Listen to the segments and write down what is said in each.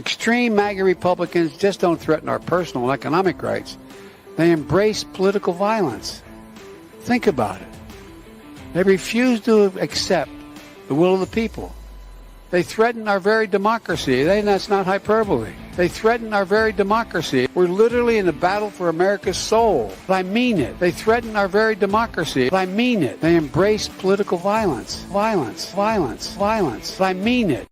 Extreme MAGA Republicans just don't threaten our personal and economic rights. They embrace political violence. Think about it. They refuse to accept the will of the people. They threaten our very democracy. That's not hyperbole. They threaten our very democracy. We're literally in a battle for America's soul. But I mean it. They threaten our very democracy. But I mean it. They embrace political violence. Violence. Violence. Violence. But I mean it.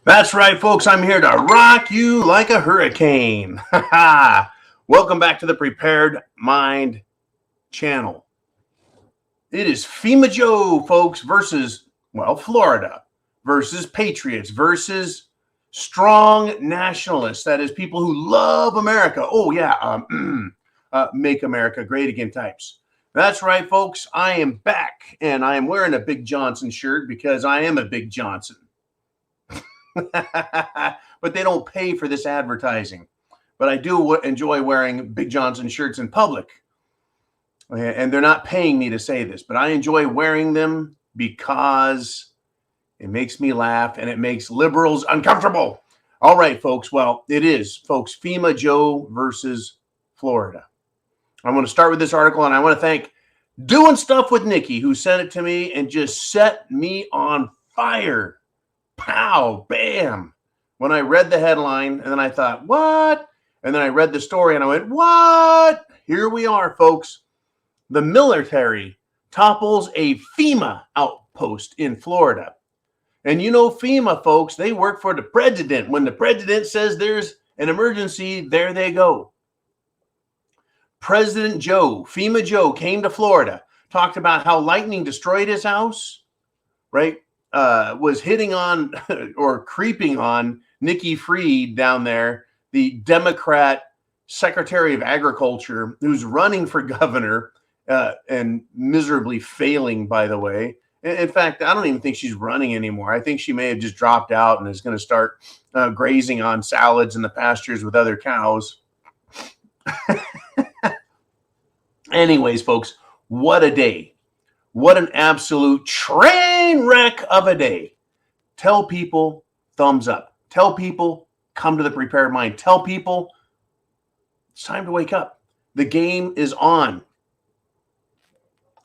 That's right, folks. I'm here to rock you like a hurricane. Welcome back to the Prepared Mind channel. It is FEMA Joe, folks, versus, Florida, versus patriots, versus strong nationalists. That is, people who love America. Oh, yeah. Make America great again types. That's right, folks. I am back, and I am wearing a Big Johnson shirt because I am a Big Johnson. But they don't pay for this advertising. But I do enjoy wearing Big Johnson shirts in public. And they're not paying me to say this, but I enjoy wearing them because it makes me laugh and it makes liberals uncomfortable. All right, folks. Well, it is, folks, FEMA Joe versus Florida. I'm going to start with this article, and I want to thank Doing Stuff with Nikki, who sent it to me and just set me on fire. Pow, bam. When I read the headline, and then I thought, what? And then I read the story, and I went, what? Here we are, folks. The military topples a FEMA outpost in Florida. And you know FEMA, folks, they work for the president. When the president says there's an emergency, there they go. President Joe, FEMA Joe, came to Florida, talked about how lightning destroyed his house, right? Was hitting on or creeping on Nikki Fried down there, the Democrat Secretary of Agriculture, who's running for governor and miserably failing, by the way. In fact, I don't even think she's running anymore. I think she may have just dropped out and is going to start grazing on salads in the pastures with other cows. Anyways, folks, what a day. What an absolute train wreck of a day. Tell people thumbs up. Tell people come to the Prepared Mind. Tell people it's time to wake up. The game is on.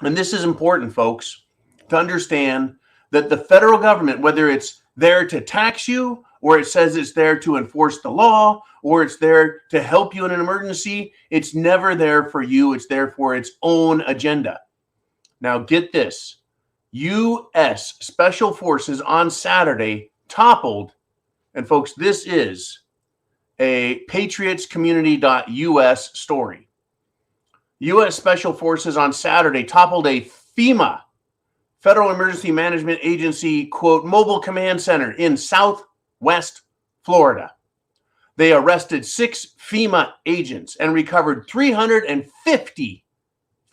And this is important, folks, to understand that the federal government, whether it's there to tax you, or it says it's there to enforce the law, or it's there to help you in an emergency, it's never there for you. It's there for its own agenda. Now, get this. U.S. Special Forces on Saturday toppled, and folks, this is a patriotscommunity.us story. U.S. Special Forces on Saturday toppled a FEMA, Federal Emergency Management Agency, quote, mobile command center in Southwest Florida. They arrested 6 FEMA agents and recovered 350,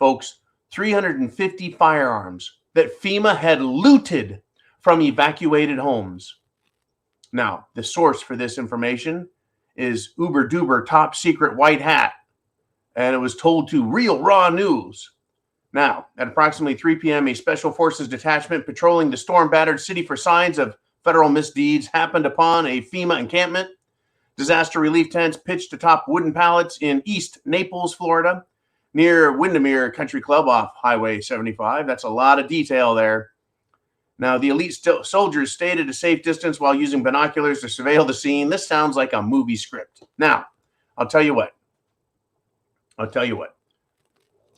folks, 350 firearms that FEMA had looted from evacuated homes. Now, the source for this information is uber duper top secret white hat, and it was told to Real Raw News. Now, at approximately 3 p.m., a Special Forces detachment patrolling the storm-battered city for signs of federal misdeeds happened upon a FEMA encampment. Disaster relief tents pitched atop wooden pallets in East Naples, Florida, near Windermere Country Club off Highway 75. That's a lot of detail there. Now, the elite soldiers stayed at a safe distance while using binoculars to surveil the scene. This sounds like a movie script. Now, I'll tell you what.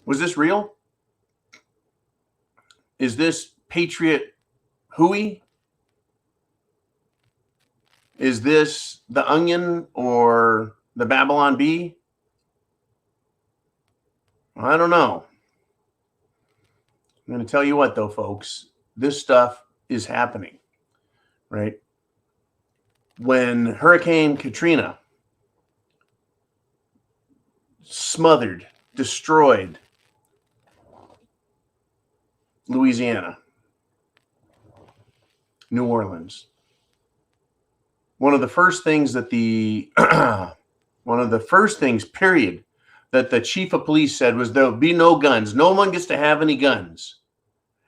Was this real? Is this Patriot hooey? Is this The Onion or the Babylon Bee? I don't know. I'm going to tell you what, though, folks. This stuff is happening, right? When Hurricane Katrina smothered, destroyed Louisiana, New Orleans. One of the first things that period, that the chief of police said was there'll be no guns. No one gets to have any guns.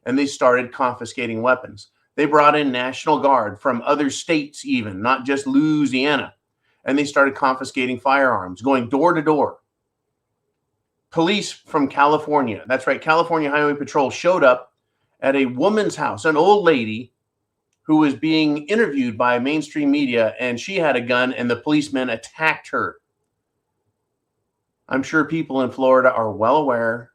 And they started confiscating weapons. They brought in National Guard from other states even, not just Louisiana. And they started confiscating firearms, going door to door. Police from California, that's right, California Highway Patrol showed up at a woman's house, an old lady who was being interviewed by mainstream media, and she had a gun, and the policemen attacked her. I'm sure people in Florida are well aware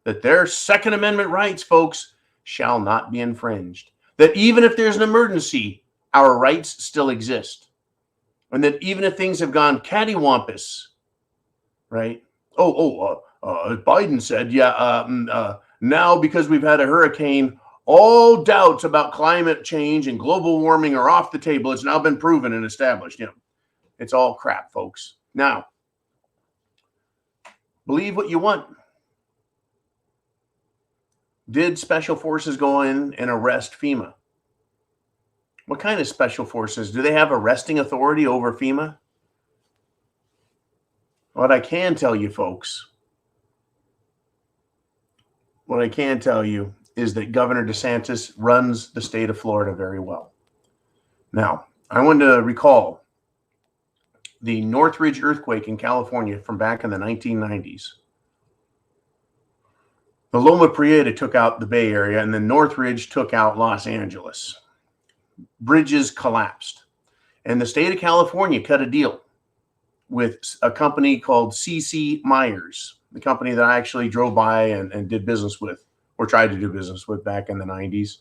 that their Second Amendment rights, folks, shall not be infringed. That even if there's an emergency, our rights still exist. And that even if things have gone cattywampus, right? Biden said, now because we've had a hurricane, all doubts about climate change and global warming are off the table. It's now been proven and established. It's all crap, folks. Now, believe what you want. Did special forces go in and arrest FEMA? What kind of special forces? Do they have arresting authority over FEMA? What I can tell you, folks, is that Governor DeSantis runs the state of Florida very well. Now, I want to recall the Northridge earthquake in California from back in the 1990s. The Loma Prieta took out the Bay Area, and then Northridge took out Los Angeles. Bridges collapsed. And the state of California cut a deal with a company called C.C. Myers, the company that I actually drove by and did business with, or tried to do business with back in the 90s.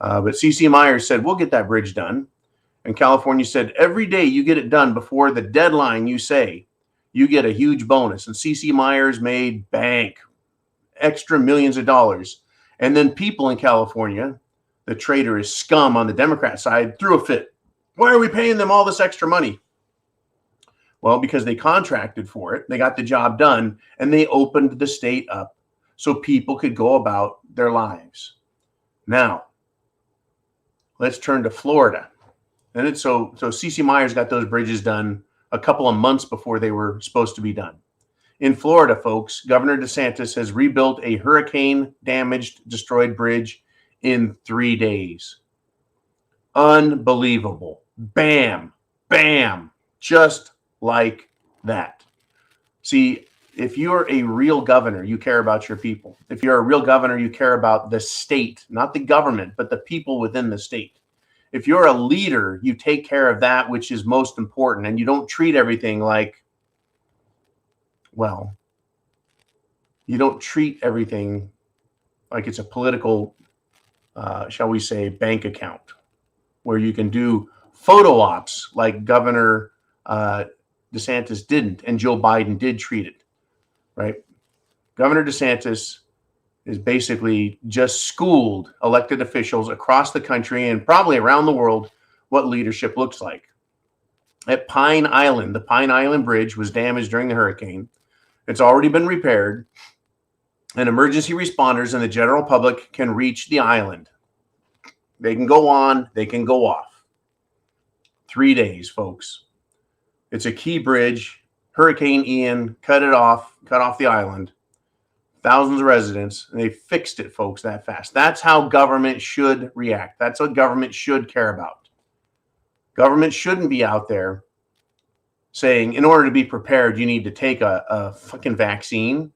But C.C. Myers said, we'll get that bridge done. And California said, every day you get it done before the deadline you say, you get a huge bonus. And C.C. Myers made bank, extra millions of dollars. And then people in California, the traitorous scum on the Democrat side, threw a fit. Why are we paying them all this extra money? Well, because they contracted for it, they got the job done, and they opened the state up so people could go about their lives. Now, let's turn to Florida. And it's so C.C. Myers got those bridges done a couple of months before they were supposed to be done. In Florida, folks, Governor DeSantis has rebuilt a hurricane-damaged, destroyed bridge in 3 days. Unbelievable. Bam, bam, just like that. See, if you're a real governor, you care about your people. If you're a real governor, you care about the state, not the government, but the people within the state. If you're a leader, you take care of that which is most important, and you don't treat everything like, well, you don't treat everything like it's a political, shall we say, bank account where you can do photo ops like Governor DeSantis didn't, and Joe Biden did treat it, right? Governor DeSantis is basically just schooled elected officials across the country and probably around the world what leadership looks like. At Pine Island, the Pine Island Bridge was damaged during the hurricane. It's already been repaired, and emergency responders and the general public can reach the island. They can go on, they can go off. 3 days, folks. It's a key bridge. Hurricane Ian cut off the island. Thousands of residents, and they fixed it, folks, that fast. That's how government should react. That's what government should care about. Government shouldn't be out there saying, in order to be prepared, you need to take a fucking vaccine.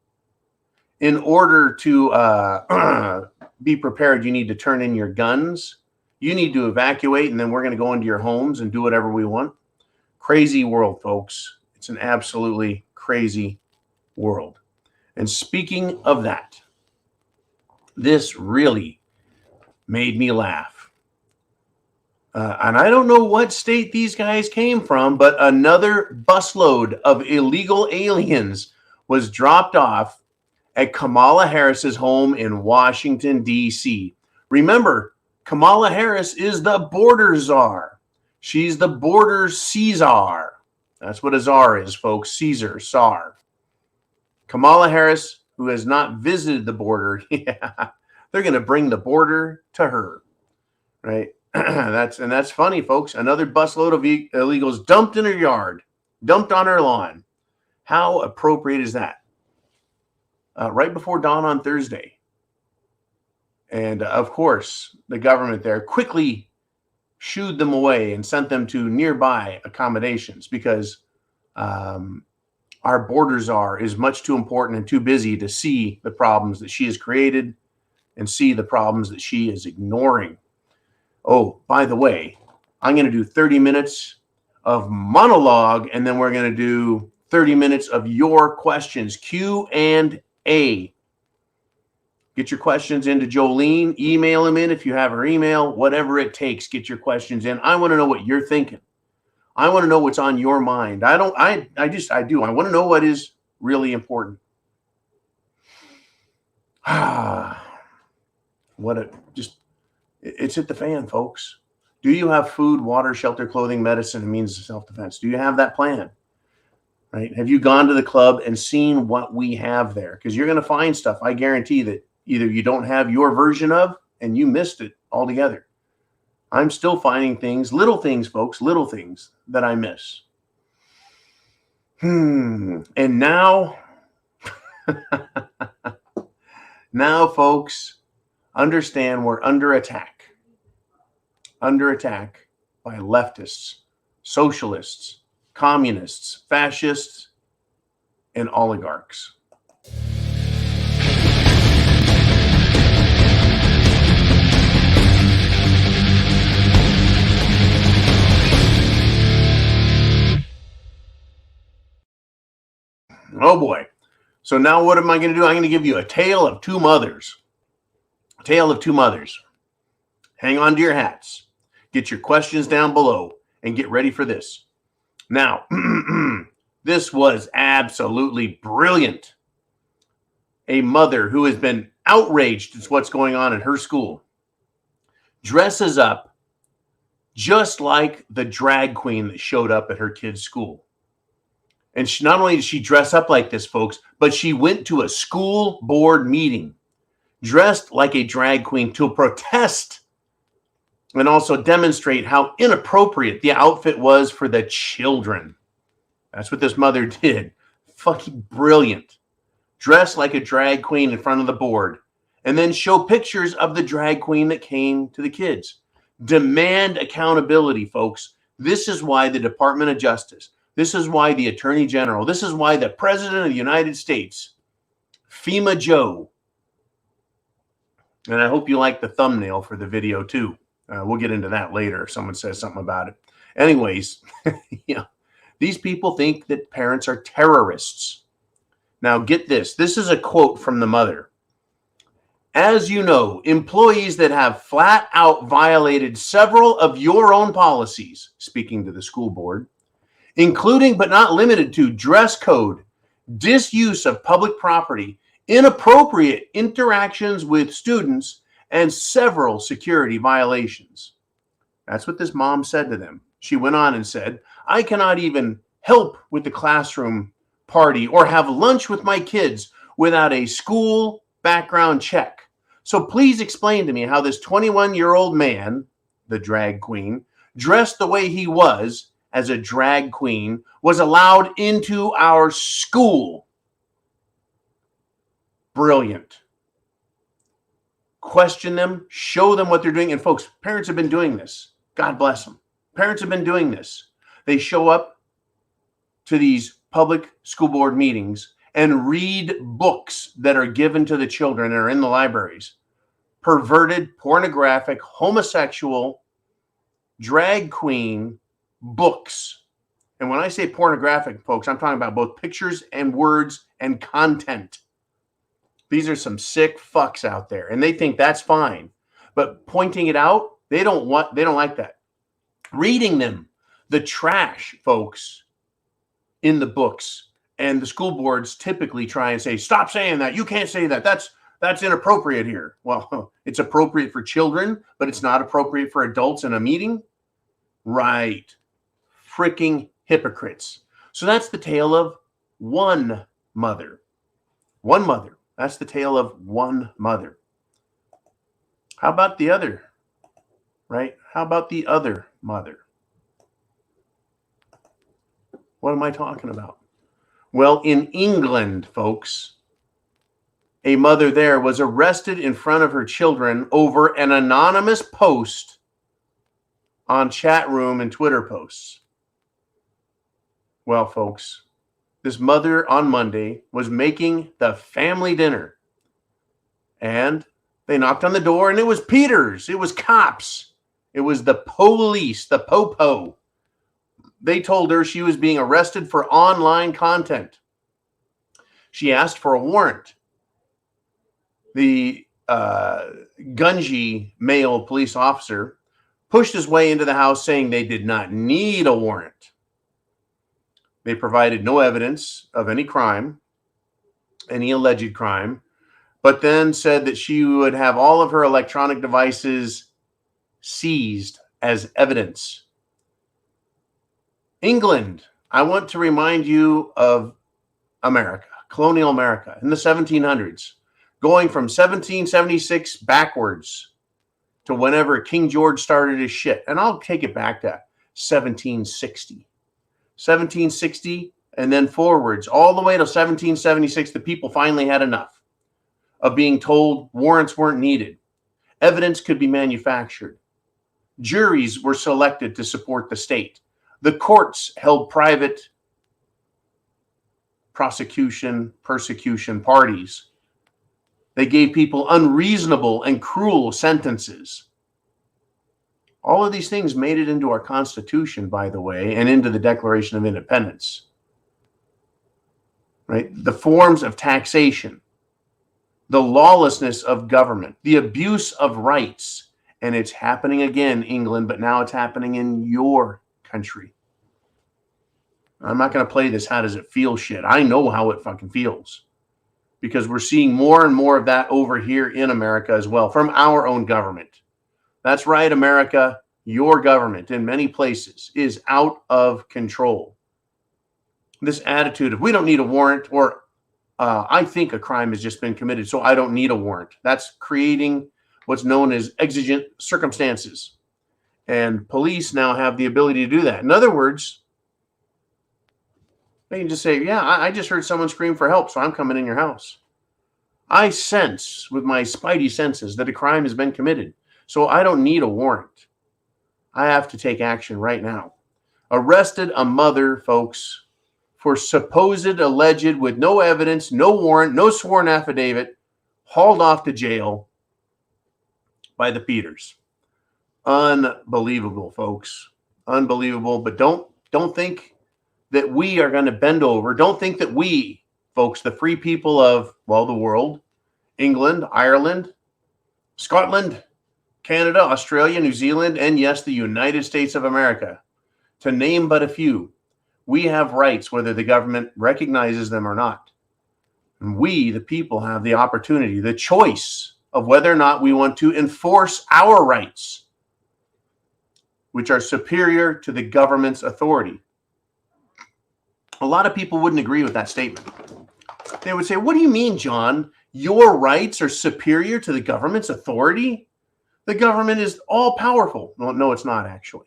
In order to be prepared, you need to turn in your guns. You need to evacuate, and then we're going to go into your homes and do whatever we want. Crazy world, folks. It's an absolutely crazy world. And speaking of that, this really made me laugh. And I don't know what state these guys came from, but another busload of illegal aliens was dropped off at Kamala Harris's home in Washington, D.C. Remember, Kamala Harris is the border czar. She's the border Caesar. That's what a czar is, folks. Caesar, czar. Kamala Harris, who has not visited the border, yeah, They're going to bring the border to her, right? That's funny, folks. Another busload of illegals dumped in her yard, dumped on her lawn. How appropriate is that? Right before dawn on Thursday. And of course, the government there quickly shooed them away and sent them to nearby accommodations because our border czar is much too important and too busy to see the problems that she has created and see the problems that she is ignoring. Oh, by the way, I'm going to do 30 minutes of monologue, and then we're going to do 30 minutes of your questions, Q&A. Get your questions into Jolene. Email them in if you have her email. Whatever it takes, get your questions in. I want to know what you're thinking. I want to know what's on your mind. I do. I want to know what is really important. It's hit the fan, folks. Do you have food, water, shelter, clothing, medicine, and means of self-defense? Do you have that plan? Right? Have you gone to the club and seen what we have there? Because you're going to find stuff, I guarantee, that either you don't have your version of and you missed it altogether. I'm still finding things, little things, folks, little things that I miss. And now, folks, understand we're under attack by leftists, socialists, communists, fascists, and oligarchs. Oh boy. So now what am I going to do? I'm going to give you a tale of two mothers. A tale of two mothers. Hang on to your hats. Get your questions down below and get ready for this. Now, this was absolutely brilliant. A mother who has been outraged at what's going on at her school dresses up just like the drag queen that showed up at her kid's school. And not only did she dress up like this, folks, but she went to a school board meeting dressed like a drag queen to protest and also demonstrate how inappropriate the outfit was for the children. That's what this mother did. Fucking brilliant. Dress like a drag queen in front of the board and then show pictures of the drag queen that came to the kids. Demand accountability, folks. This is why the Department of Justice, this is why the Attorney General, this is why the President of the United States, FEMA Joe, and I hope you like the thumbnail for the video too. We'll get into that later if someone says something about it. Anyways, these people think that parents are terrorists. Now get this. This is a quote from the mother. As you know, employees that have flat out violated several of your own policies, speaking to the school board, including but not limited to dress code, disuse of public property, inappropriate interactions with students, and several security violations. That's what this mom said to them. She went on and said, I cannot even help with the classroom party or have lunch with my kids without a school background check. So please explain to me how this 21-year-old man, the drag queen, dressed the way he was as a drag queen, was allowed into our school. Brilliant. Question them, show them what they're doing. And folks, parents have been doing this. God bless them. Parents have been doing this. They show up to these public school board meetings and read books that are given to the children and are in the libraries. Perverted, pornographic, homosexual, drag queen books. And when I say pornographic, folks, I'm talking about both pictures and words and content. These are some sick fucks out there, and they think that's fine. But pointing it out, they don't like that. Reading them, the trash, folks, in the books, and the school boards typically try and say, stop saying that. You can't say that. That's inappropriate here. Well, it's appropriate for children, but it's not appropriate for adults in a meeting. Right. Freaking hypocrites. So that's the tale of one mother. One mother. That's the tale of one mother. How about the other, right? How about the other mother? What am I talking about? Well, in England, folks, a mother there was arrested in front of her children over an anonymous post on chat room and Twitter posts. Well, folks, this mother on Monday was making the family dinner, and they knocked on the door, and it was Peters. It was cops. It was the police, the popo. They told her she was being arrested for online content. She asked for a warrant. The Gungy male police officer pushed his way into the house, saying they did not need a warrant. They provided no evidence of any crime, any alleged crime, but then said that she would have all of her electronic devices seized as evidence. England, I want to remind you of America, colonial America in the 1700s, going from 1776 backwards to whenever King George started his shit. And I'll take it back to 1760. 1760 and then forwards all the way to 1776, the people finally had enough of being told warrants weren't needed. Evidence could be manufactured. Juries were selected to support the state. The courts held private prosecution, persecution parties. They gave people unreasonable and cruel sentences. All of these things made it into our Constitution, by the way, and into the Declaration of Independence. Right? The forms of taxation, the lawlessness of government, the abuse of rights, and it's happening again, England, but now it's happening in your country. I'm not going to play this how does it feel shit. I know how it fucking feels, because we're seeing more and more of that over here in America as well, from our own government. That's right, America, your government in many places is out of control. This attitude of we don't need a warrant, or I think a crime has just been committed, so I don't need a warrant. That's creating what's known as exigent circumstances. And police now have the ability to do that. In other words, they can just say, yeah, I just heard someone scream for help, so I'm coming in your house. I sense with my spidey senses that a crime has been committed, so I don't need a warrant. I have to take action right now. Arrested a mother, folks, for supposed alleged, with no evidence, no warrant, no sworn affidavit, hauled off to jail by the Peters. Unbelievable, folks. Unbelievable. But don't think that we are going to bend over. Don't think that we, folks, the free people of, well, the world, England, Ireland, Scotland, Canada, Australia, New Zealand, and yes, the United States of America, to name but a few, we have rights whether the government recognizes them or not. And we, the people, have the opportunity, the choice of whether or not we want to enforce our rights, which are superior to the government's authority. A lot of people wouldn't agree with that statement. They would say, what do you mean, John? Your rights are superior to the government's authority? The government is all powerful. Well, no, it's not actually.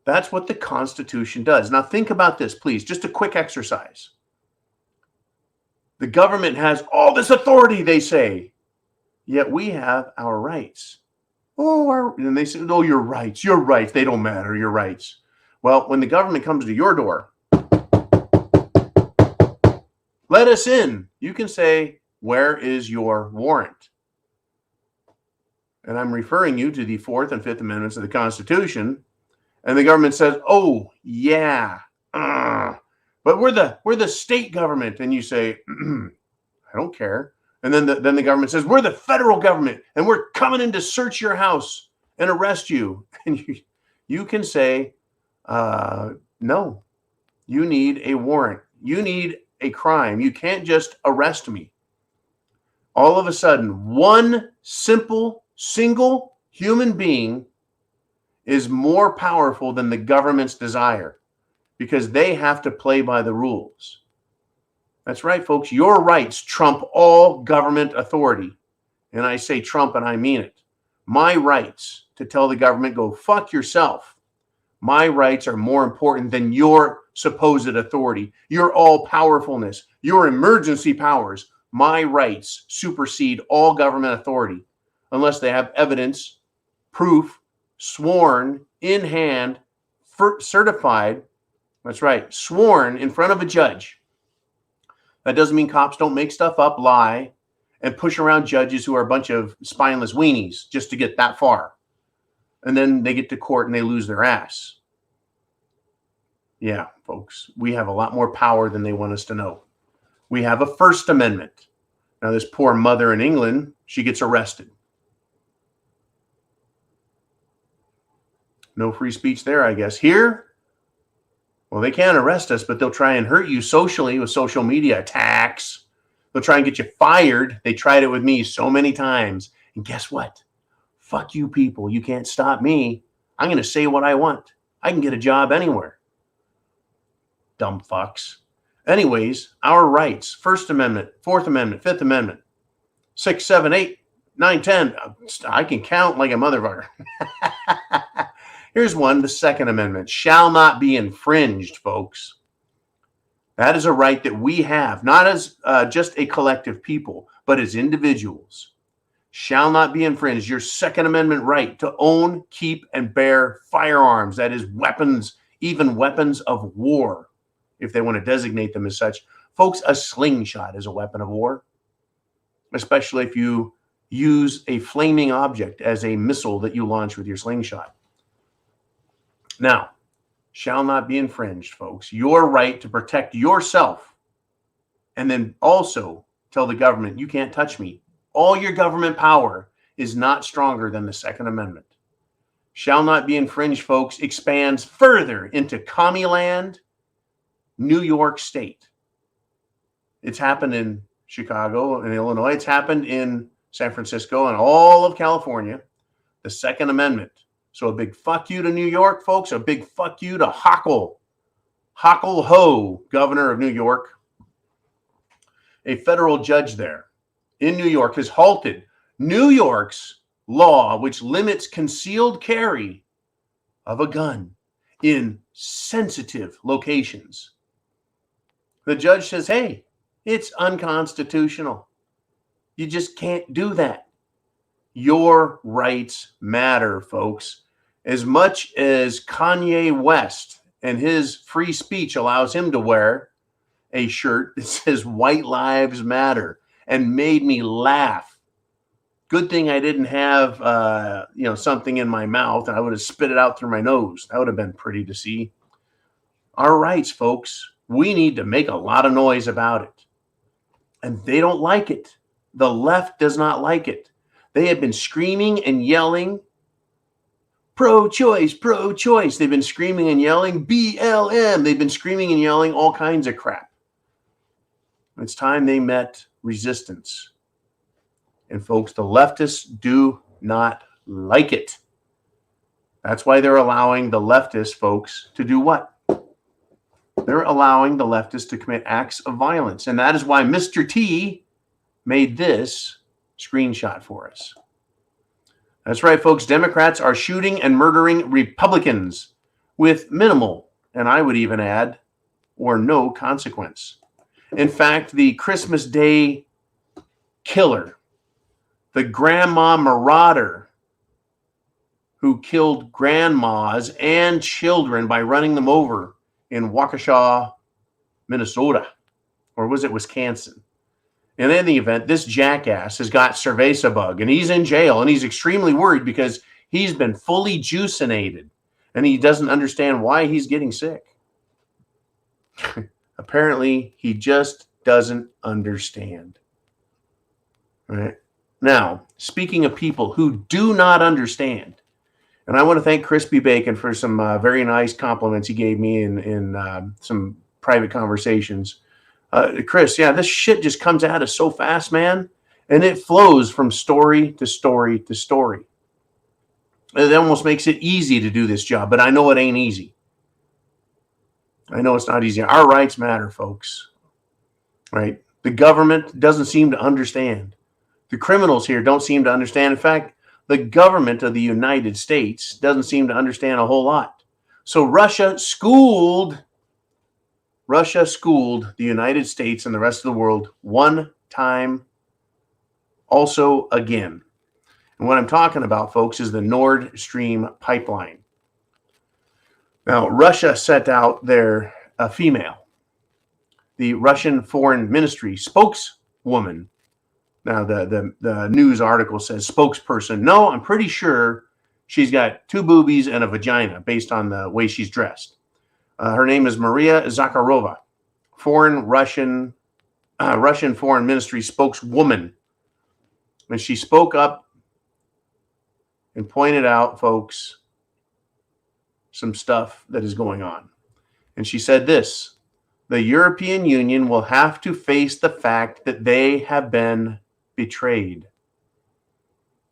That's what the Constitution does. Now think about this, please. Just a quick exercise. The government has all this authority, they say, yet we have our rights. And they say, oh, your rights, they don't matter, your rights. Well, when the government comes to your door, let us in. You can say, where is your warrant? And I'm referring you to the 4th and 5th Amendments of the Constitution. And the government says, oh, yeah, but we're the state government. And you say, I don't care. And then the government says, we're the federal government, and we're coming in to search your house and arrest you. And you can say, no, you need a warrant. You need a crime. You can't just arrest me. All of a sudden, one single human being is more powerful than the government's desire, because they have to play by the rules. That's right, folks. Your rights trump all government authority. and I say Trump and I mean it, my rights to tell the government, go fuck yourself. My rights are more important than your supposed authority, your all-powerfulness, your emergency powers. My rights supersede all government authority unless they have evidence, proof, sworn, in hand, certified. That's right, sworn in front of a judge. That doesn't mean cops don't make stuff up, lie, and push around judges who are a bunch of spineless weenies just to get that far. And then they get to court and they lose their ass. Yeah, folks, we have a lot more power than they want us to know. We have a First Amendment. Now, this poor mother in England, she gets arrested. No free speech there, I guess. Here, well, they can't arrest us, but they'll try and hurt you socially with social media attacks. They'll try and get you fired. They tried it with me so many times. And guess what? Fuck you people. You can't stop me. I'm going to say what I want. I can get a job anywhere. Dumb fucks. Anyways, our rights, First Amendment, Fourth Amendment, Fifth Amendment, 6, 7, 8, 9, 10. I can count like a motherfucker. Here's one, the Second Amendment, shall not be infringed, folks. That is a right that we have, not as just a collective people, but as individuals. Shall not be infringed. Your Second Amendment right to own, keep, and bear firearms. That is weapons, even weapons of war, if they want to designate them as such. Folks, a slingshot is a weapon of war, especially if you use a flaming object as a missile that you launch with your slingshot. Now, shall not be infringed, folks. Your right to protect yourself, and then also tell the government, you can't touch me. All your government power is not stronger than the Second Amendment. Shall not be infringed, folks, expands further into Commieland, New York State. It's happened in Chicago and Illinois. It's happened in San Francisco and all of California. The Second Amendment. So a big fuck you to New York, folks. A big fuck you to Hochul Ho, governor of New York. A federal judge there in New York has halted New York's law, which limits concealed carry of a gun in sensitive locations. The judge says, hey, it's unconstitutional. You just can't do that. Your rights matter, folks. As much as Kanye West and his free speech allows him to wear a shirt that says White Lives Matter and made me laugh. Good thing I didn't have, something in my mouth and I would have spit it out through my nose. That would have been pretty to see. Our rights, folks, we need to make a lot of noise about it. And they don't like it. The left does not like it. They have been screaming and yelling, pro-choice, pro-choice. They've been screaming and yelling, BLM. They've been screaming and yelling all kinds of crap. It's time they met resistance. And folks, the leftists do not like it. That's why they're allowing the leftist folks to do what? They're allowing the leftists to commit acts of violence. And that is why Mr. T made this screenshot for us. That's right, folks. Democrats are shooting and murdering Republicans with minimal, and I would even add, or no consequence. In fact, the Christmas Day killer, the grandma marauder who killed grandmas and children by running them over in Waukesha, Minnesota, or was it Wisconsin? And in the event, this jackass has got cerveza bug and he's in jail and he's extremely worried because he's been fully juicinated and he doesn't understand why he's getting sick. Apparently, he just doesn't understand. All right. Now, speaking of people who do not understand, and I want to thank Crispy Bacon for some very nice compliments he gave me in some private conversations. Chris, yeah, this shit just comes at us so fast, man. And it flows from story to story to story. It almost makes it easy to do this job, but I know it ain't easy. I know it's not easy. Our rights matter, folks. Right? The government doesn't seem to understand. The criminals here don't seem to understand. In fact, the government of the United States doesn't seem to understand a whole lot. So Russia schooled the United States and the rest of the world one time, also again. And what I'm talking about, folks, is the Nord Stream pipeline. Now, Russia sent out their female, the Russian Foreign Ministry spokeswoman. Now, the news article says spokesperson. No, I'm pretty sure she's got two boobies and a vagina based on the way she's dressed. Her name is Maria Zakharova, Russian Foreign Ministry spokeswoman. And she spoke up and pointed out, folks, some stuff that is going on. And she said this: the European Union will have to face the fact that they have been betrayed.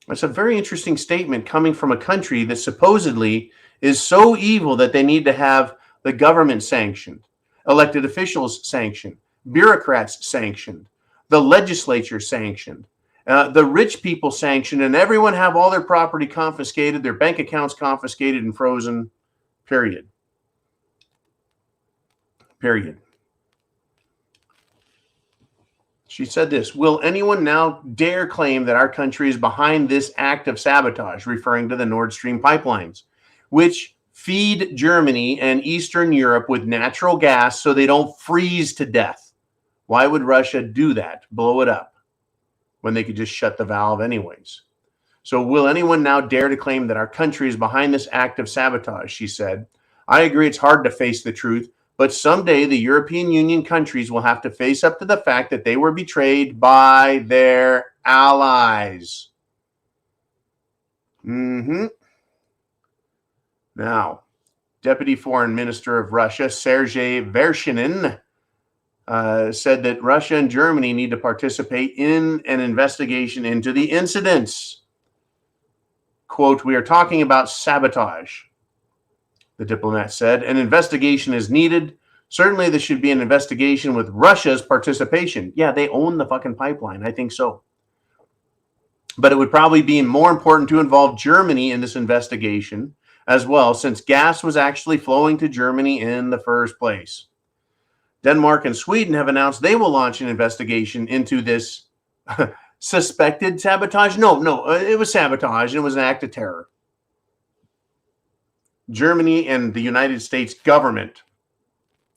That's a very interesting statement coming from a country that supposedly is so evil that they need to have the government sanctioned, elected officials sanctioned, bureaucrats sanctioned, the legislature sanctioned, the rich people sanctioned, and everyone have all their property confiscated, their bank accounts confiscated and frozen, period. She said this: will anyone now dare claim that our country is behind this act of sabotage, referring to the Nord Stream pipelines, which feed Germany and Eastern Europe with natural gas so they don't freeze to death? Why would Russia do that, blow it up, when they could just shut the valve anyways? So will anyone now dare to claim that our country is behind this act of sabotage, she said. I agree it's hard to face the truth, but someday the European Union countries will have to face up to the fact that they were betrayed by their allies. Now, Deputy Foreign Minister of Russia, Sergei Vershinin, said that Russia and Germany need to participate in an investigation into the incidents. Quote, we are talking about sabotage, the diplomat said. An investigation is needed. Certainly there should be an investigation with Russia's participation. Yeah, they own the fucking pipeline. I think so. But it would probably be more important to involve Germany in this investigation as well, since gas was actually flowing to Germany in the first place. Denmark and Sweden have announced they will launch an investigation into this suspected sabotage. No, it was sabotage. And it was an act of terror. Germany and the United States government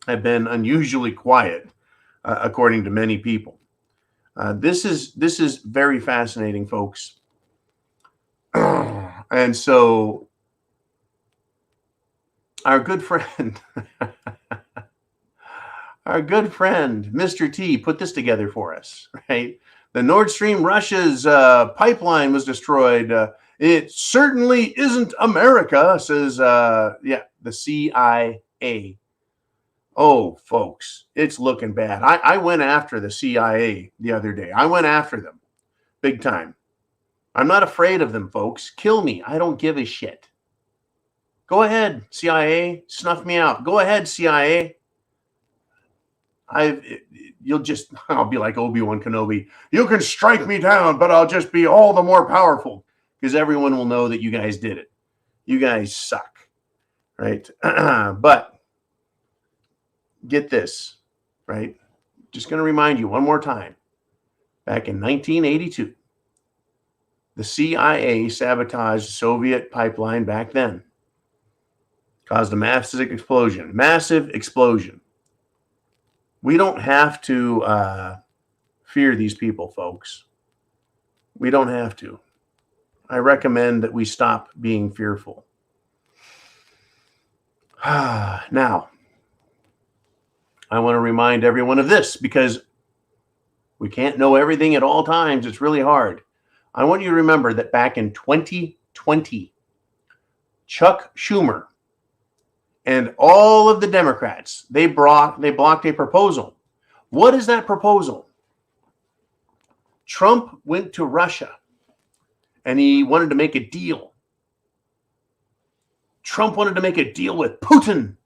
have been unusually quiet, according to many people. This is very fascinating, folks. And so our good friend, Mr. T, put this together for us, right? The Nord Stream, Russia's pipeline was destroyed. It certainly isn't America, says, the CIA. Oh, folks, it's looking bad. I went after the CIA the other day. I went after them big time. I'm not afraid of them, folks. Kill me. I don't give a shit. Go ahead, CIA. Snuff me out. Go ahead, CIA. I'll be like Obi-Wan Kenobi. You can strike me down, but I'll just be all the more powerful because everyone will know that you guys did it. You guys suck, right? But get this, right? Just going to remind you one more time. Back in 1982, the CIA sabotaged the Soviet pipeline back then. Caused a massive explosion. We don't have to fear these people, folks. We don't have to. I recommend that we stop being fearful. Now, I want to remind everyone of this because we can't know everything at all times. It's really hard. I want you to remember that back in 2020, Chuck Schumer and all of the Democrats, they blocked a proposal. What is that proposal? Trump went to Russia and he wanted to make a deal. Trump wanted to make a deal with Putin.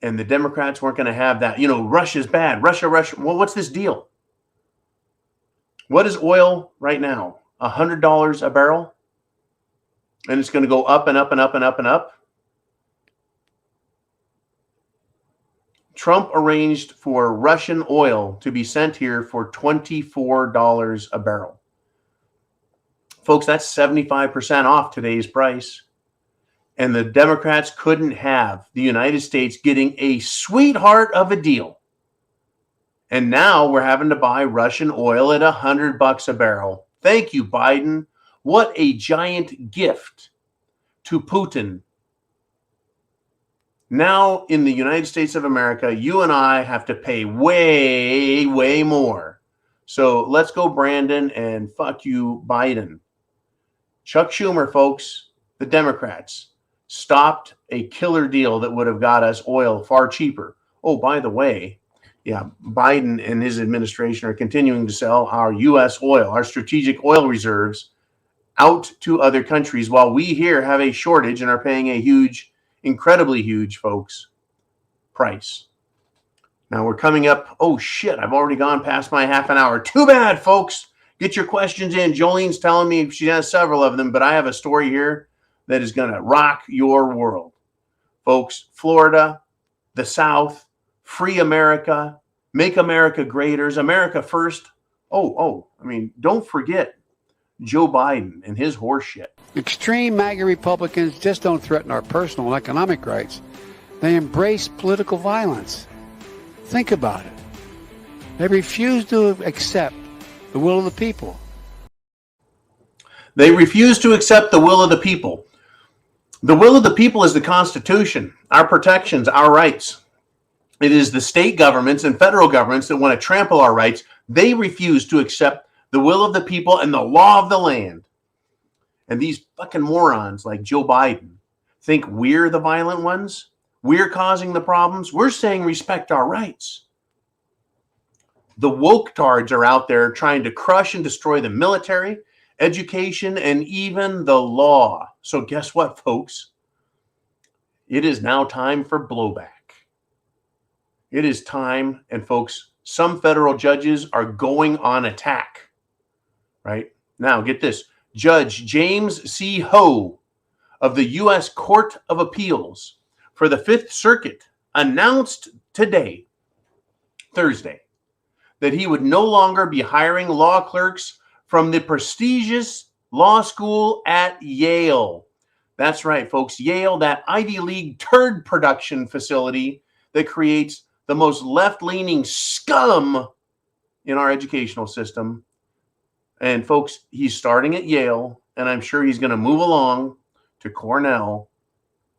And the Democrats weren't going to have that. You know, Russia's bad. Russia. Well, what's this deal? What is oil right now? $100 a barrel? And it's going to go up and up and up and up and up. Trump arranged for Russian oil to be sent here for $24 a barrel. Folks, that's 75% off today's price. And the Democrats couldn't have the United States getting a sweetheart of a deal. And now we're having to buy Russian oil at $100 a barrel. Thank you, Biden. What a giant gift to Putin. Now in the United States of America, you and I have to pay way, way more. So let's go, Brandon, and fuck you, Biden. Chuck Schumer, folks, the Democrats, stopped a killer deal that would have got us oil far cheaper. Oh, by the way, yeah, Biden and his administration are continuing to sell our U.S. oil, our strategic oil reserves, out to other countries while we here have a shortage and are paying a huge, incredibly huge, folks, price. Now we're coming up. Oh, shit, I've already gone past my half an hour. Too bad, folks. Get your questions in. Jolene's telling me she has several of them, but I have a story here that is going to rock your world. Folks, Florida, the South, free America, make America great, America first. Don't forget Joe Biden and his horse shit. Extreme MAGA Republicans just don't threaten our personal and economic rights. They embrace political violence. Think about it. They refuse to accept the will of the people. They refuse to accept the will of the people. The will of the people is the Constitution, our protections, our rights. It is the state governments and federal governments that want to trample our rights. They refuse to accept the will of the people and the law of the land. And these fucking morons like Joe Biden think we're the violent ones. We're causing the problems. We're saying respect our rights. The woke-tards are out there trying to crush and destroy the military, education, and even the law. So guess what, folks? It is now time for blowback. It is time, and folks, some federal judges are going on attack. Right? Now, get this. Judge James C. Ho of the U.S. Court of Appeals for the Fifth Circuit announced today, Thursday, that he would no longer be hiring law clerks from the prestigious law school at Yale. That's right, folks. Yale, that Ivy League turd production facility that creates the most left-leaning scum in our educational system. And folks, he's starting at Yale, and I'm sure he's going to move along to Cornell,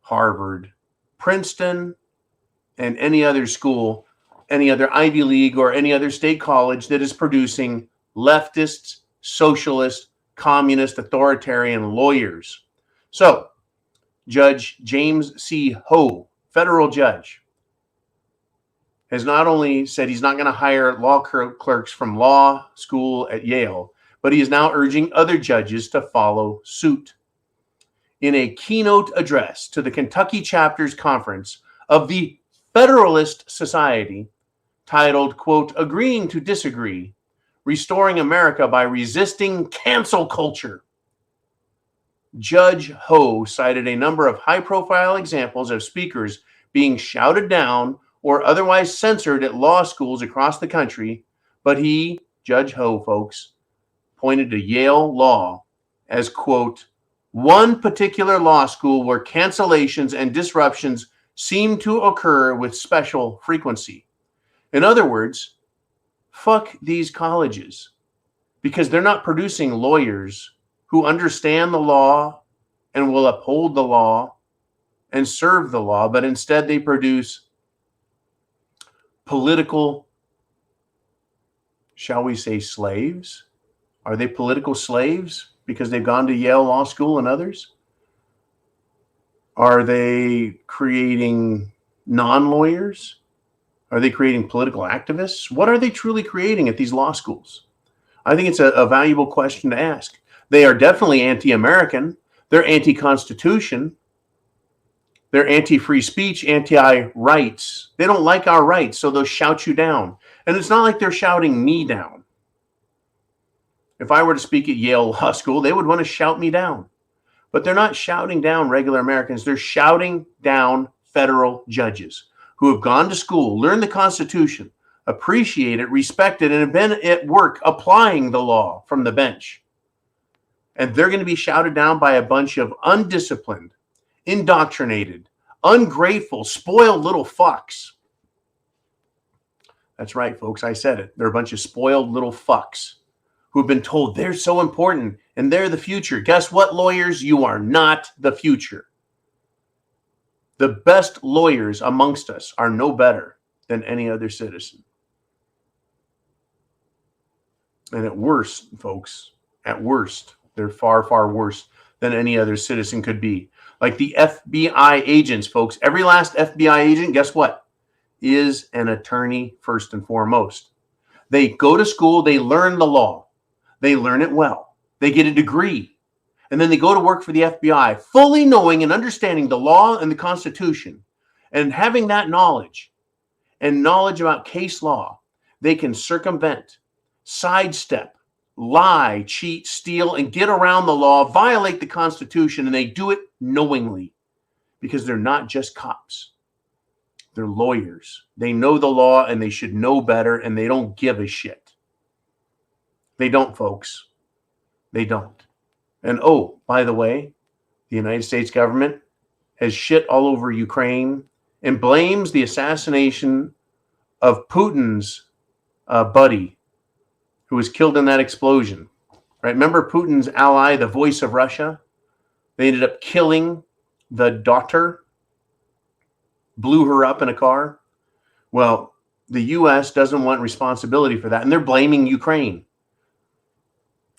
Harvard, Princeton, and any other school, any other Ivy League or any other state college that is producing leftists, socialist, communist, authoritarian lawyers. So, Judge James C. Ho, federal judge, has not only said he's not going to hire law clerks from law school at Yale, but he is now urging other judges to follow suit. In a keynote address to the Kentucky chapter's conference of the Federalist Society, titled, quote, "Agreeing to Disagree, Restoring America by Resisting Cancel Culture," Judge Ho cited a number of high-profile examples of speakers being shouted down or otherwise censored at law schools across the country, but he, Judge Ho, folks, pointed to Yale Law as, quote, "one particular law school where cancellations and disruptions seem to occur with special frequency." In other words, fuck these colleges, because they're not producing lawyers who understand the law and will uphold the law and serve the law, but instead they produce political, shall we say, slaves? Are they political slaves because they've gone to Yale Law School and others? Are they creating non-lawyers? Are they creating political activists? What are they truly creating at these law schools? I think it's a valuable question to ask. They are definitely anti-American. They're anti-Constitution. They're anti-free speech, anti-rights. They don't like our rights, so they'll shout you down. And it's not like they're shouting me down. If I were to speak at Yale Law School, they would want to shout me down. But they're not shouting down regular Americans. They're shouting down federal judges who have gone to school, learned the Constitution, appreciate it, respect it, and have been at work applying the law from the bench. And they're going to be shouted down by a bunch of undisciplined, indoctrinated, ungrateful, spoiled little fucks. That's right, folks. I said it. They're a bunch of spoiled little fucks who've been told they're so important and they're the future. Guess what, lawyers? You are not the future. The best lawyers amongst us are no better than any other citizen. And at worst, folks, at worst, they're far, far worse than any other citizen could be. Like the FBI agents, folks. Every last FBI agent, guess what? Is an attorney first and foremost. They go to school, they learn the law. They learn it well. They get a degree. And then they go to work for the FBI, fully knowing and understanding the law and the Constitution. And having that knowledge and knowledge about case law, they can circumvent, sidestep, lie, cheat, steal, and get around the law, violate the Constitution, and they do it knowingly because they're not just cops. They're lawyers. They know the law and they should know better, and they don't give a shit. They don't, folks. They don't. And oh, by the way, the United States government has shit all over Ukraine and blames the assassination of Putin's buddy who was killed in that explosion. Right? Remember Putin's ally, the voice of Russia? They ended up killing the daughter, blew her up in a car. Well, the U.S. doesn't want responsibility for that, and they're blaming Ukraine.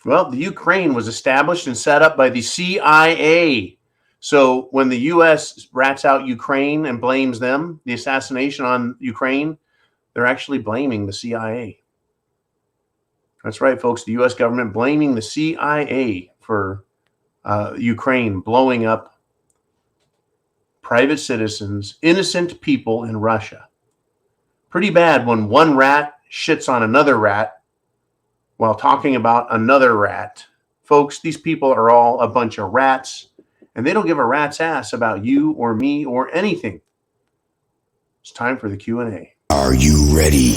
Well, the Ukraine was established and set up by the CIA. So when the U.S. rats out Ukraine and blames them, the assassination on Ukraine, they're actually blaming the CIA. That's right, folks. The U.S. government blaming the CIA for Ukraine blowing up private citizens, innocent people in Russia. Pretty bad when one rat shits on another rat while talking about another rat. Folks, these people are all a bunch of rats, and they don't give a rat's ass about you or me or anything. It's time for the Q&A. Are you ready?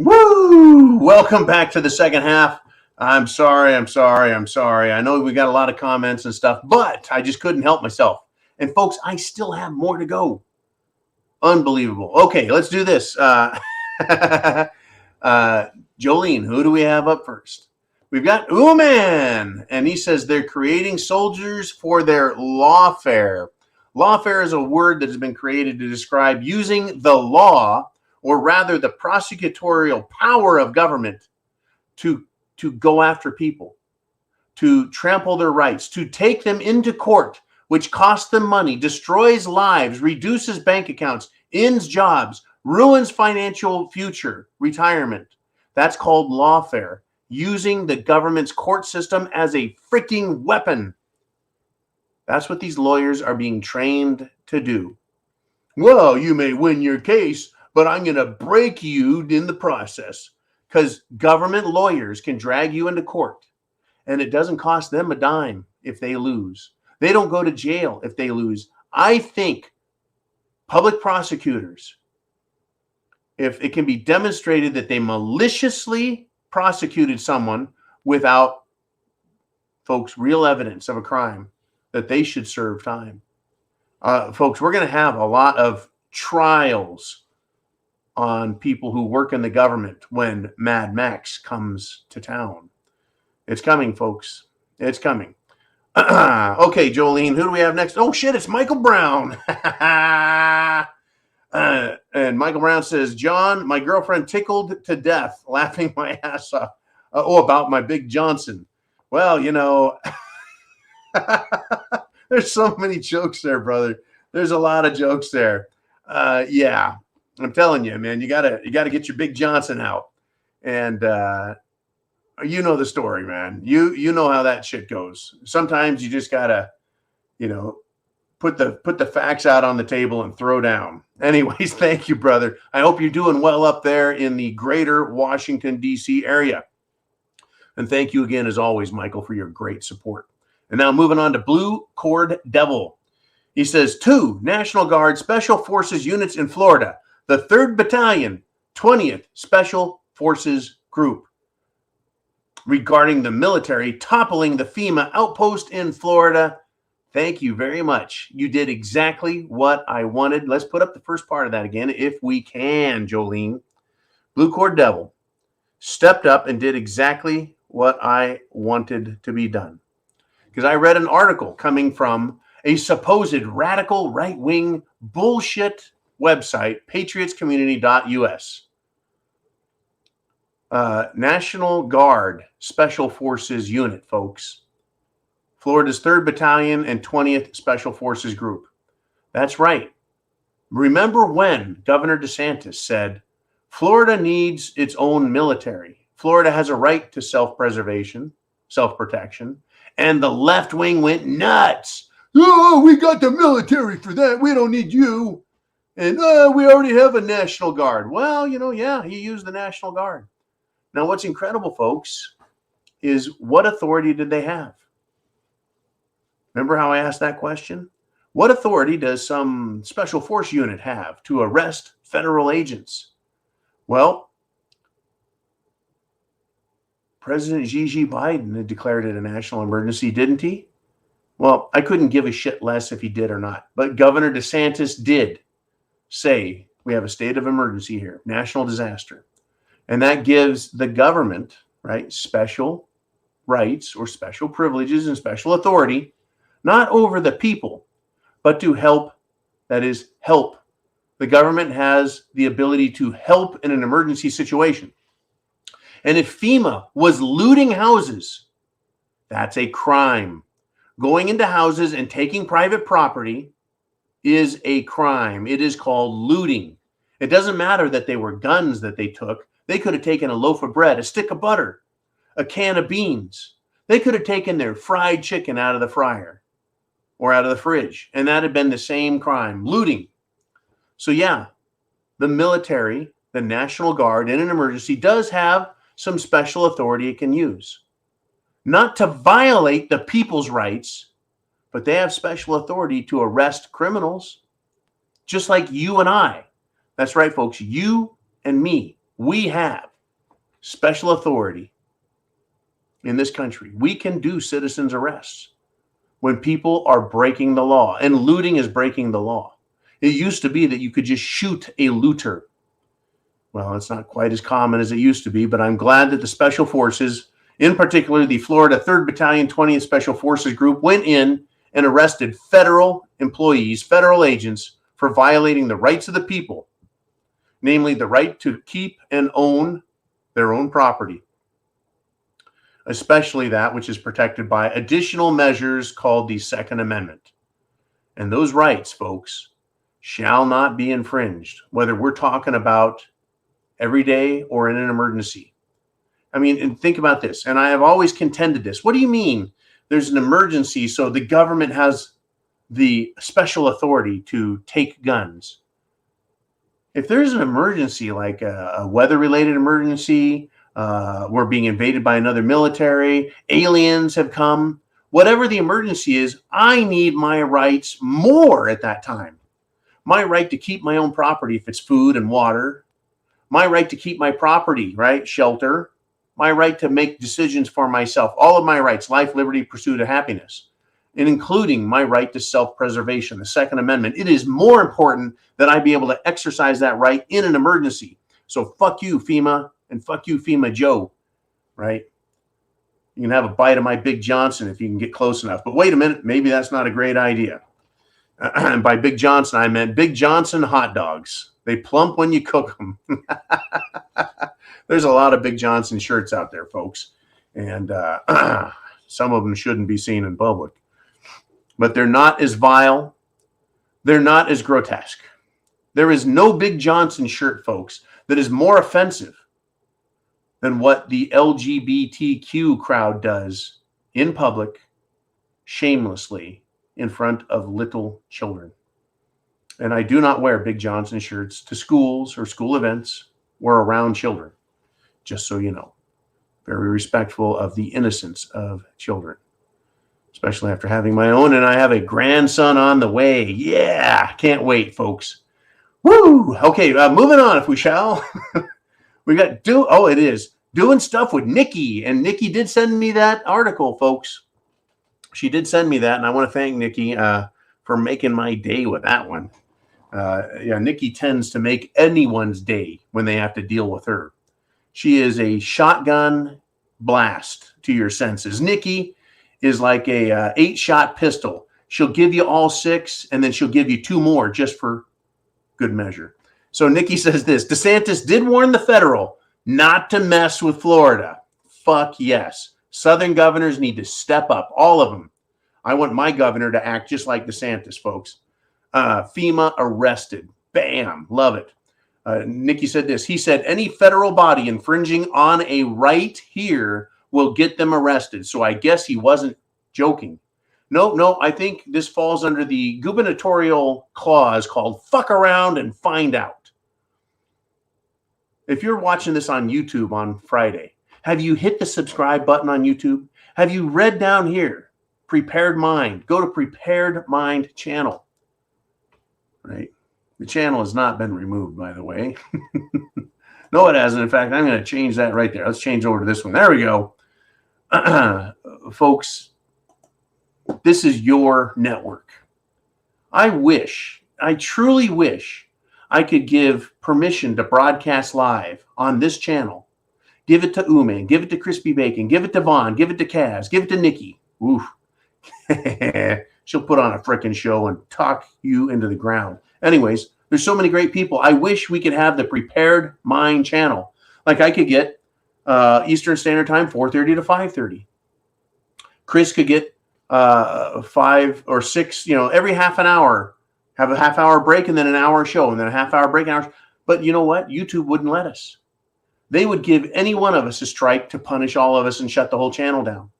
Woo! Welcome back to the second half. I'm sorry. I know we got a lot of comments and stuff, but I just couldn't help myself. And folks, I still have more to go. Unbelievable. Okay, let's do this. Jolene, who do we have up first? We've got Uman, and he says they're creating soldiers for their lawfare. Lawfare is a word that has been created to describe using the law, or rather the prosecutorial power of government, to go after people, to trample their rights, to take them into court, which costs them money, destroys lives, reduces bank accounts, ends jobs, ruins financial future, retirement. That's called lawfare, using the government's court system as a freaking weapon. That's what these lawyers are being trained to do. Well, you may win your case, but I'm going to break you in the process, because government lawyers can drag you into court, and it doesn't cost them a dime if they lose. They don't go to jail if they lose. I think public prosecutors, if it can be demonstrated that they maliciously prosecuted someone without, folks, real evidence of a crime, that they should serve time. Folks, we're going to have a lot of trials on people who work in the government when Mad Max comes to town. It's coming, folks. It's coming. Okay, Jolene, who do we have next? Oh, shit, it's Michael Brown. And Michael Brown says, John, my girlfriend tickled to death, laughing my ass off. About my Big Johnson. Well, you know, there's so many jokes there, brother. There's a lot of jokes there. Yeah. I'm telling you, man, you gotta get your Big Johnson out. And you know the story, man. You know how that shit goes. Sometimes you just gotta, put the facts out on the table and throw down. Anyways, thank you, brother. I hope you're doing well up there in the greater Washington, D.C. area. And thank you again, as always, Michael, for your great support. And now moving on to Blue Cord Devil. He says, 2 National Guard Special Forces units in Florida, the 3rd Battalion, 20th Special Forces Group, regarding the military toppling the FEMA outpost in Florida. Thank you very much. You did exactly what I wanted. Let's put up the first part of that again, if we can, Jolene. Blue Cord Devil stepped up and did exactly what I wanted to be done. Because I read an article coming from a supposed radical right-wing bullshit website, patriotscommunity.us. National Guard Special Forces Unit, folks. Florida's 3rd Battalion and 20th Special Forces Group. That's right. Remember when Governor DeSantis said, Florida needs its own military. Florida has a right to self-preservation, self-protection. And the left wing went nuts. Oh, we got the military for that. We don't need you. And we already have a National Guard. Well, yeah, he used the National Guard. Now, what's incredible, folks, is what authority did they have? Remember how I asked that question? What authority does some special force unit have to arrest federal agents? Well, President Xi Biden had declared it a national emergency, didn't he? Well, I couldn't give a shit less if he did or not. But Governor DeSantis did say we have a state of emergency here, national disaster. And that gives the government, right, special rights or special privileges and special authority, not over the people, but to help, that is, help. The government has the ability to help in an emergency situation. And if FEMA was looting houses, that's a crime. Going into houses and taking private property is a crime. It is called looting. It doesn't matter that they were guns that they took. They could have taken a loaf of bread, a stick of butter, a can of beans. They could have taken their fried chicken out of the fryer or out of the fridge, and that had been the same crime, looting. So yeah, the military, the National Guard in an emergency does have some special authority it can use. Not to violate the people's rights, but they have special authority to arrest criminals, just like you and I. That's right, folks, you and me. We have special authority in this country. We can do citizens' arrests when people are breaking the law, and looting is breaking the law. It used to be that you could just shoot a looter. Well, it's not quite as common as it used to be, but I'm glad that the Special Forces, in particular the Florida 3rd Battalion 20th Special Forces Group, went in and arrested federal employees, federal agents, for violating the rights of the people, namely the right to keep and own their own property, especially that which is protected by additional measures called the Second Amendment. And those rights, folks, shall not be infringed, whether we're talking about every day or in an emergency. I mean, and think about this, and I have always contended this. What do you mean there's an emergency, so the government has the special authority to take guns? If there's an emergency, like a weather-related emergency, we're being invaded by another military, aliens have come, whatever the emergency is, I need my rights more at that time. My right to keep my own property, if it's food and water, my right to keep my property, right, shelter, my right to make decisions for myself, all of my rights, life, liberty, pursuit of happiness, and including my right to self-preservation, the Second Amendment. It is more important that I be able to exercise that right in an emergency. So fuck you, FEMA, and fuck you, FEMA Joe, right? You can have a bite of my Big Johnson if you can get close enough. But wait a minute, maybe that's not a great idea. And by Big Johnson, I meant Big Johnson hot dogs. They plump when you cook them. There's a lot of Big Johnson shirts out there, folks. And some of them shouldn't be seen in public. But they're not as vile. They're not as grotesque. There is no Big Johnson shirt, folks, that is more offensive than what the LGBTQ crowd does in public, shamelessly, in front of little children. And I do not wear Big Johnson shirts to schools or school events or around children, just so you know. Very respectful of the innocence of children, especially after having my own, and I have a grandson on the way. Yeah, can't wait, folks. Woo! Okay, moving on, if we shall. We got doing stuff with Nikki, and Nikki did send me that article, folks. She did send me that, and I want to thank Nikki for making my day with that one. Nikki tends to make anyone's day when they have to deal with her. She is a shotgun blast to your senses. Nikki is like a 8-shot pistol. She'll give you all 6, and then she'll give you 2 more just for good measure. So Nikki says this: DeSantis did warn the federal not to mess with Florida. Fuck yes. Southern governors need to step up, all of them. I want my governor to act just like DeSantis, folks. FEMA arrested. Bam. Love it. Nikki said this. He said any federal body infringing on a right here will get them arrested. So I guess he wasn't joking. No, I think this falls under the gubernatorial clause called fuck around and find out. If you're watching this on YouTube on Friday, have you hit the subscribe button on YouTube? Have you read down here, Prepared Mind? Go to Prepared Mind channel, right? The channel has not been removed, by the way. No, it hasn't. In fact, I'm going to change that right there. Let's change over to this one. There we go. Folks, this is your network. I truly wish I could give permission to broadcast live on this channel. Give it to Ume, give it to Crispy Bacon, give it to Vaughn, give it to Kaz, give it to Nikki. Oof. She'll put on a frickin' show and talk you into the ground. Anyways, there's so many great people. I wish we could have the Prepared Mind channel. Like I could get Eastern Standard Time, 4:30 to 5:30. Chris could get 5 or 6, every half an hour, have a half-hour break and then an hour show and then a half-hour break. But you know what? YouTube wouldn't let us. They would give any one of us a strike to punish all of us and shut the whole channel down.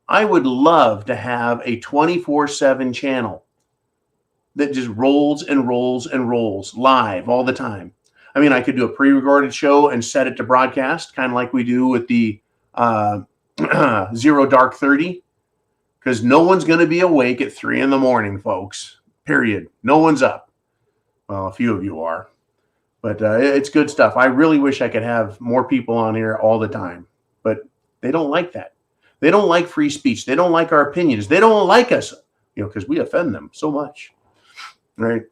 I would love to have a 24/7 channel that just rolls and rolls and rolls live all the time. I mean, I could do a pre-recorded show and set it to broadcast, kind of like we do with the Zero Dark 30, because no one's going to be awake at 3 a.m, folks. Period. No one's up. Well, a few of you are, but it's good stuff. I really wish I could have more people on here all the time, but they don't like that. They don't like free speech. They don't like our opinions. They don't like us, because we offend them so much, right?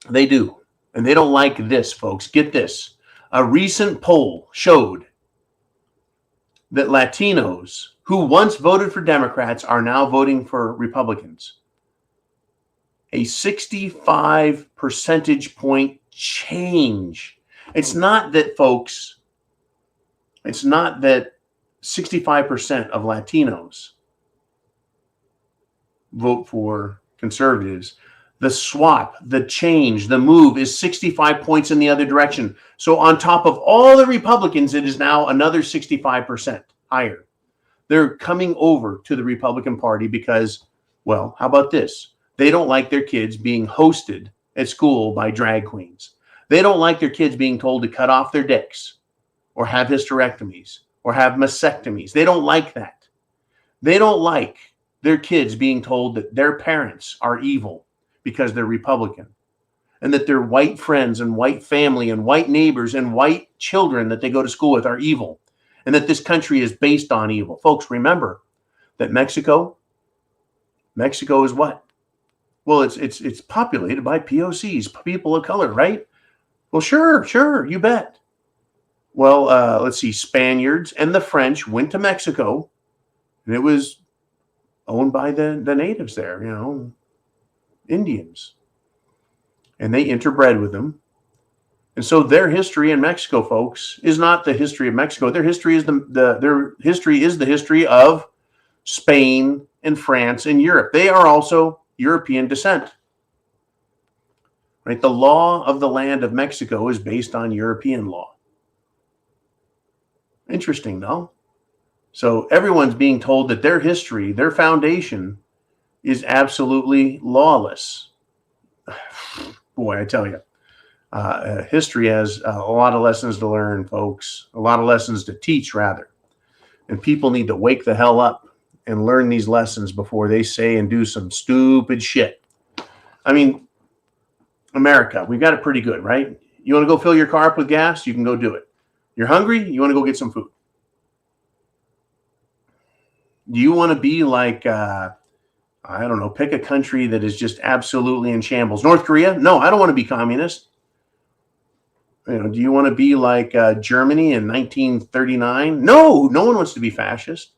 They do. And they don't like this, folks. Get this. A recent poll showed that Latinos who once voted for Democrats are now voting for Republicans. A 65 percentage point change. It's not that, folks, it's not that 65% of Latinos vote for conservatives. The swap, the change, the move is 65 points in the other direction. So on top of all the Republicans, it is now another 65% higher. They're coming over to the Republican Party because, well, how about this? They don't like their kids being hosted at school by drag queens. They don't like their kids being told to cut off their dicks or have hysterectomies or have mastectomies. They don't like that. They don't like their kids being told that their parents are evil because they're Republican, and that their white friends and white family and white neighbors and white children that they go to school with are evil, and that this country is based on evil. Folks, remember that Mexico is what? Well, it's populated by POCs, people of color, right? Well, sure, you bet. Well, let's see, Spaniards and the French went to Mexico, and it was owned by the natives there, Indians, and they interbred with them. And so their history in Mexico, folks, is not the history of Mexico. Their history is the history of Spain and France and Europe. They are also European descent. right? The law of the land of Mexico is based on European law. Interesting, no? So everyone's being told that their history, their foundation is absolutely lawless. Boy, I tell you, history has a lot of lessons to learn, folks, a lot of lessons to teach, rather. And people need to wake the hell up and learn these lessons before they say and do some stupid shit. I mean, America, we've got it pretty good, right? You want to go fill your car up with gas? You can go do it. You're hungry? You want to go get some food. Do you want to be like, I don't know, pick a country that is just absolutely in shambles? North Korea? No, I don't want to be communist. Do you want to be like Germany in 1939? No, no one wants to be fascist.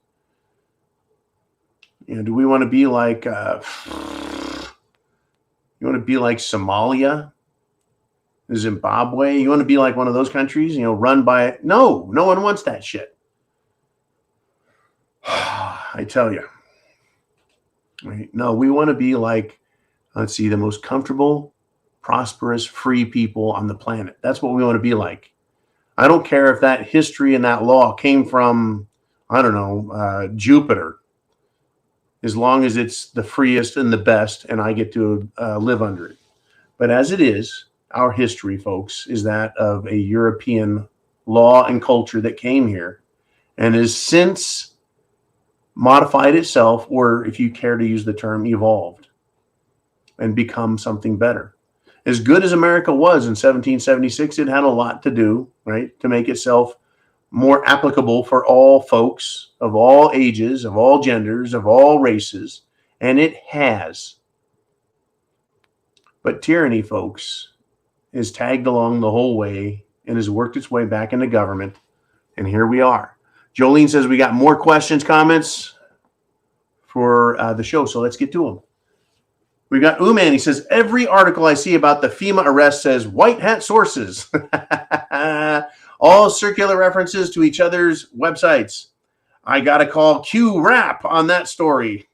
Do we want to be like, you want to be like Somalia, Zimbabwe? You want to be like one of those countries, run by, no one wants that shit. I tell you. Right? No, we want to be like, let's see, the most comfortable, prosperous, free people on the planet. That's what we want to be like. I don't care if that history and that law came from, I don't know, Jupiter, as long as it's the freest and the best and I get to live under it. But as it is, our history, folks, is that of a European law and culture that came here and has since modified itself, or if you care to use the term, evolved and become something better. As good as America was in 1776, it had a lot to do, right, to make itself more applicable for all folks of all ages, of all genders, of all races, and it has. But tyranny, folks, is tagged along the whole way and has worked its way back into government, and here we are. Jolene says we got more questions, comments for the show, so let's get to them. We got Uman. He says, every article I see about the FEMA arrest says white hat sources. All circular references to each other's websites. I got to call Q-Rap on that story.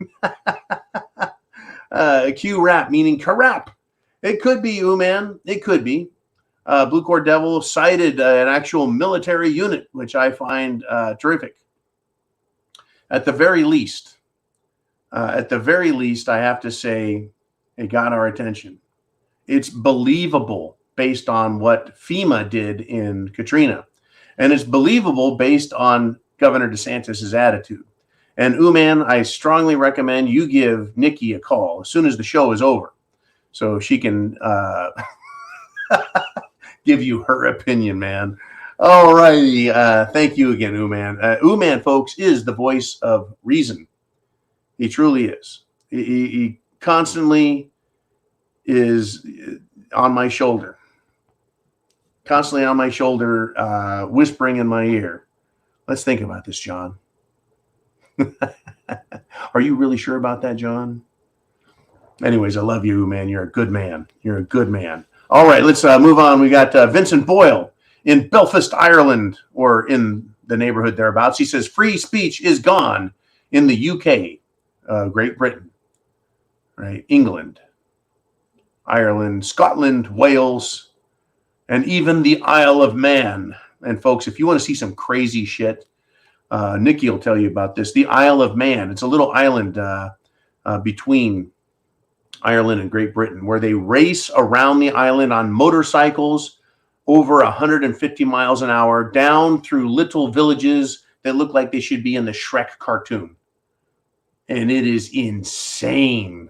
Q-Rap meaning crap. It could be, Uman. It could be. Blue Cord Devil cited an actual military unit, which I find terrific. At the very least, I have to say it got our attention. It's believable based on what FEMA did in Katrina. And it's believable based on Governor DeSantis' attitude. And Uman, I strongly recommend you give Nikki a call as soon as the show is over so she can give you her opinion, man. All righty. Thank you again, Uman. Uman, folks, is the voice of reason. He truly is. He constantly is on my shoulder. Constantly on my shoulder, whispering in my ear. Let's think about this, John. Are you really sure about that, John? Anyways, I love you, man. You're a good man. You're a good man. All right, let's move on. We got Vincent Boyle in Belfast, Ireland, or in the neighborhood thereabouts. He says, free speech is gone in the UK, Great Britain, right? England, Ireland, Scotland, Wales, and even the Isle of Man. And folks, if you want to see some crazy shit, Nikki will tell you about this. The Isle of Man. It's a little island between Ireland and Great Britain where they race around the island on motorcycles over 150 miles an hour down through little villages that look like they should be in the Shrek cartoon. And it is insane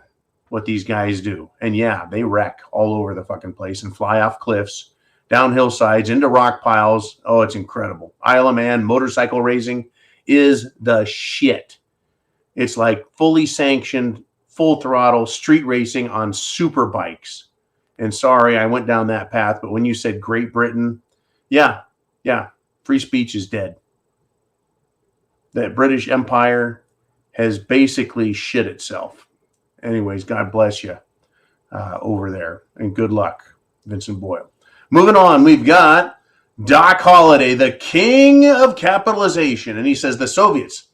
what these guys do. And yeah, they wreck all over the fucking place and fly off cliffs, down hillsides, into rock piles. Oh, it's incredible. Isle of Man motorcycle racing is the shit. It's like fully sanctioned, full throttle street racing on super bikes. And sorry, I went down that path, but when you said Great Britain, yeah, free speech is dead. That British Empire has basically shit itself. Anyways, God bless you over there, and good luck, Vincent Boyle. Moving on, we've got Doc Holliday, the king of capitalization. And he says the Soviets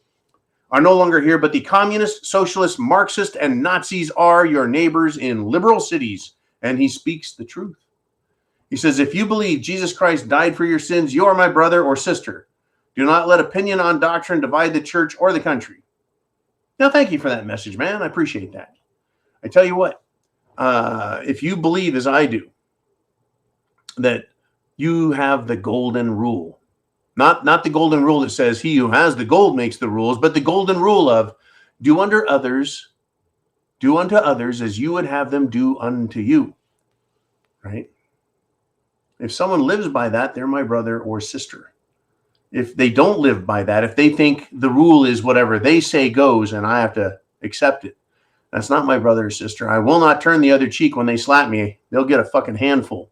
are no longer here, but the communist, socialist, Marxist, and Nazis are your neighbors in liberal cities and he speaks the truth. He says, if you believe Jesus Christ died for your sins, you are my brother or sister. Do not let opinion on doctrine divide the church or the country. Now, thank you for that message, man. I appreciate that. I tell you what, if you believe as I do, that you have the golden rule, not the golden rule that says he who has the gold makes the rules, but the golden rule of do unto others as you would have them do unto you, right? If someone lives by that, they're my brother or sister. If they don't live by that, if they think the rule is whatever they say goes and I have to accept it, that's not my brother or sister. I will not turn the other cheek when they slap me. They'll get a fucking handful.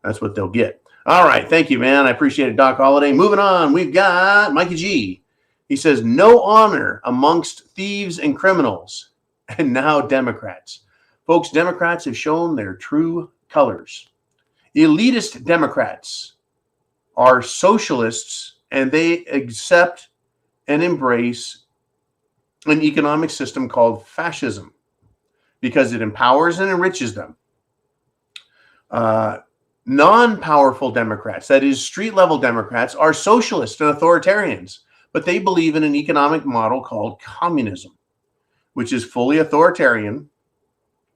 That's what they'll get. All right. Thank you, man. I appreciate it, Doc Holliday. Moving on. We've got Mikey G. He says, no honor amongst thieves and criminals. And now Democrats. Folks, Democrats have shown their true colors. Elitist Democrats are socialists, and they accept and embrace an economic system called fascism because it empowers and enriches them. Non-powerful Democrats, that is street-level Democrats, are socialists and authoritarians, but they believe in an economic model called communism, which is fully authoritarian,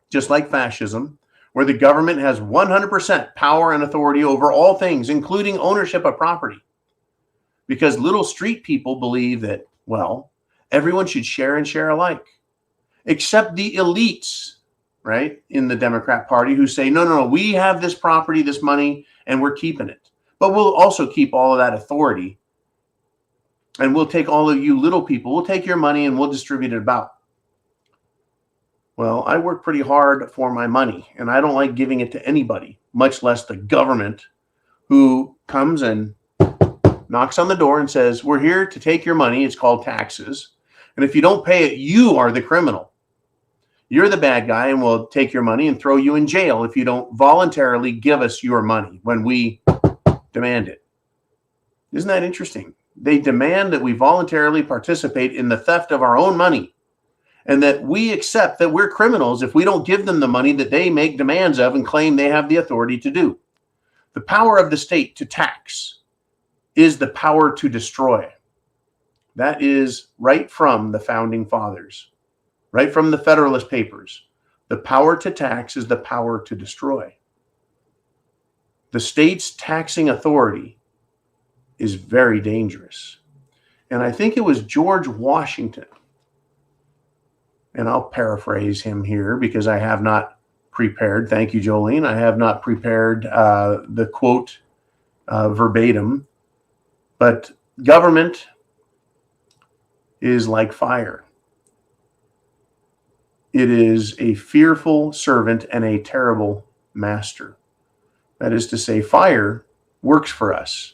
just like fascism, where the government has 100% power and authority over all things, including ownership of property. Because little street people believe that, well, everyone should share and share alike, except the elites, right, in the Democrat Party who say, no, we have this property, this money, and we're keeping it. But we'll also keep all of that authority. And we'll take all of you little people, we'll take your money and we'll distribute it about. Well, I work pretty hard for my money, and I don't like giving it to anybody, much less the government, who comes and knocks on the door and says, we're here to take your money. It's called taxes. And if you don't pay it, you are the criminal. You're the bad guy, and we'll take your money and throw you in jail if you don't voluntarily give us your money when we demand it. Isn't that interesting? They demand that we voluntarily participate in the theft of our own money, and that we accept that we're criminals if we don't give them the money that they make demands of and claim they have the authority to do. The power of the state to tax is the power to destroy. That is right from the founding fathers. Right from the Federalist Papers. The power to tax is the power to destroy. The state's taxing authority is very dangerous. And I think it was George Washington, and I'll paraphrase him here because I have not prepared. Thank you, Jolene. I have not prepared the quote verbatim, but government is like fire. It is a fearful servant and a terrible master. That is to say, fire works for us,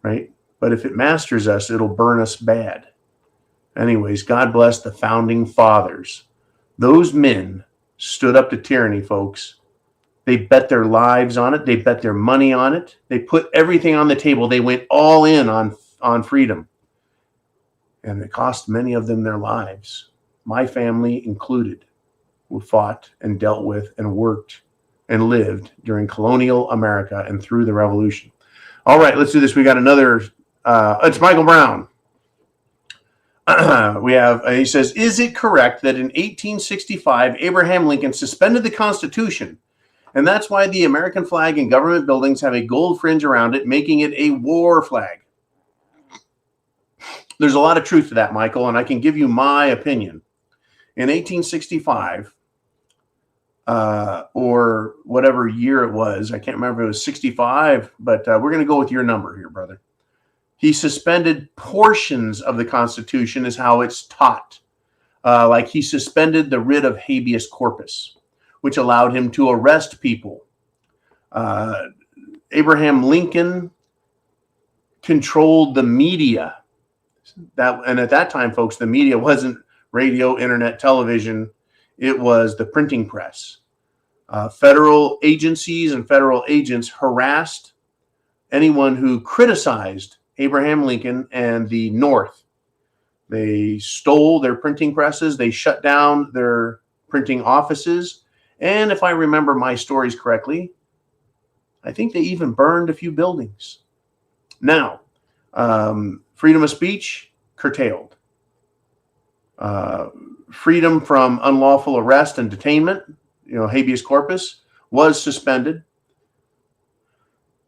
right? But if it masters us, it'll burn us bad. Anyways, God bless the founding fathers. Those men stood up to tyranny, folks. They bet their lives on it. They bet their money on it. They put everything on the table. They went all in on freedom. And it cost many of them their lives. My family included, who fought and dealt with and worked and lived during colonial America and through the revolution. All right, let's do this. We got another, it's Michael Brown. He says, is it correct that in 1865, Abraham Lincoln suspended the Constitution, and that's why the American flag in government buildings have a gold fringe around it, making it a war flag? There's a lot of truth to that, Michael, and I can give you my opinion. In 1865, or whatever year it was, I can't remember if it was 65, but we're going to go with your number here, brother. He suspended portions of the Constitution is how it's taught. Like he suspended the writ of habeas corpus, which allowed him to arrest people. Abraham Lincoln controlled the media. And at that time, folks, the media wasn't radio, internet, television. It was the printing press. Federal agencies and federal agents harassed anyone who criticized Abraham Lincoln and the North. They stole their printing presses. They shut down their printing offices, And if I remember my stories correctly, I think they even burned a few buildings. Now, freedom of speech curtailed. Freedom from unlawful arrest and detainment, habeas corpus, was suspended.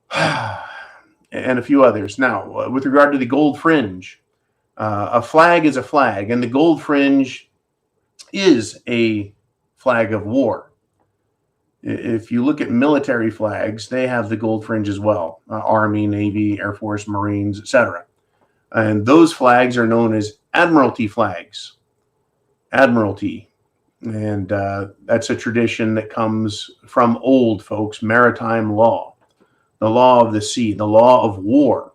And a few others. Now, with regard to the gold fringe, a flag is a flag, and the gold fringe is a flag of war. If you look at military flags, they have the gold fringe as well. Army, Navy, Air Force, Marines, etc. And those flags are known as admiralty flags. Admiralty. And that's a tradition that comes from old folks, maritime law, the law of the sea, the law of war.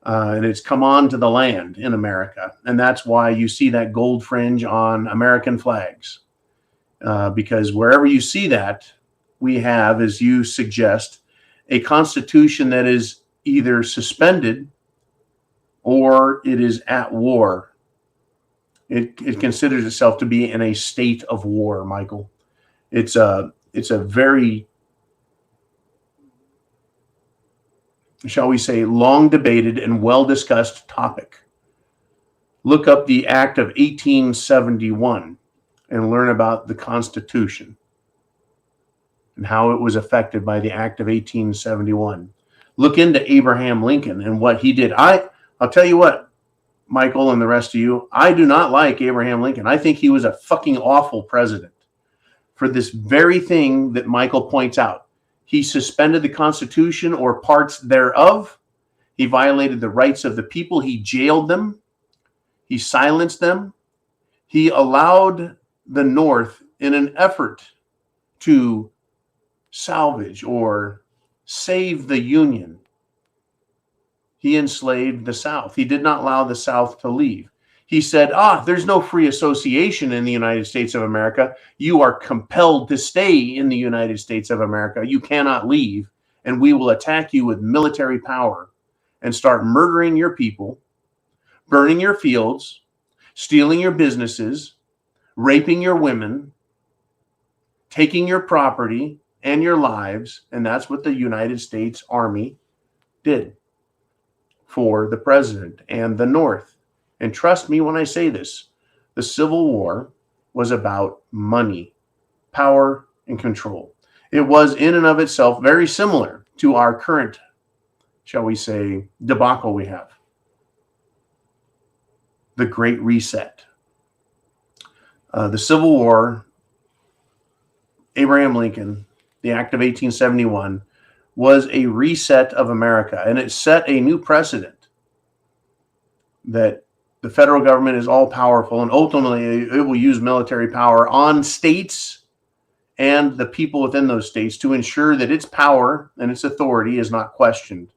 And it's come on to the land in America. And that's why you see that gold fringe on American flags. Because wherever you see that, we have, as you suggest, a constitution that is either suspended or it is at war. It considers itself to be in a state of war, Michael. It's a very, shall we say, long debated and well discussed topic. Look up the Act of 1871 and learn about the Constitution and how it was affected by the Act of 1871. Look into Abraham Lincoln and what he did. I'll tell you what, Michael and the rest of you, I do not like Abraham Lincoln. I think he was a fucking awful president for this very thing that Michael points out. He suspended the Constitution or parts thereof. He violated the rights of the people. He jailed them. He silenced them. He allowed the North, in an effort to salvage or save the Union, he enslaved the South. He did not allow the South to leave. He said, there's no free association in the United States of America. You are compelled to stay in the United States of America. You cannot leave, and we will attack you with military power and start murdering your people, burning your fields, stealing your businesses, raping your women, taking your property and your lives. And that's what the United States Army did for the president and the North. And trust me when I say this, the Civil War was about money, power, and control. It was in and of itself very similar to our current, shall we say, debacle we have. The Great Reset. The Civil War, Abraham Lincoln, the Act of 1871, was a reset of America, and it set a new precedent that the federal government is all powerful, and ultimately it will use military power on states and the people within those states to ensure that its power and its authority is not questioned,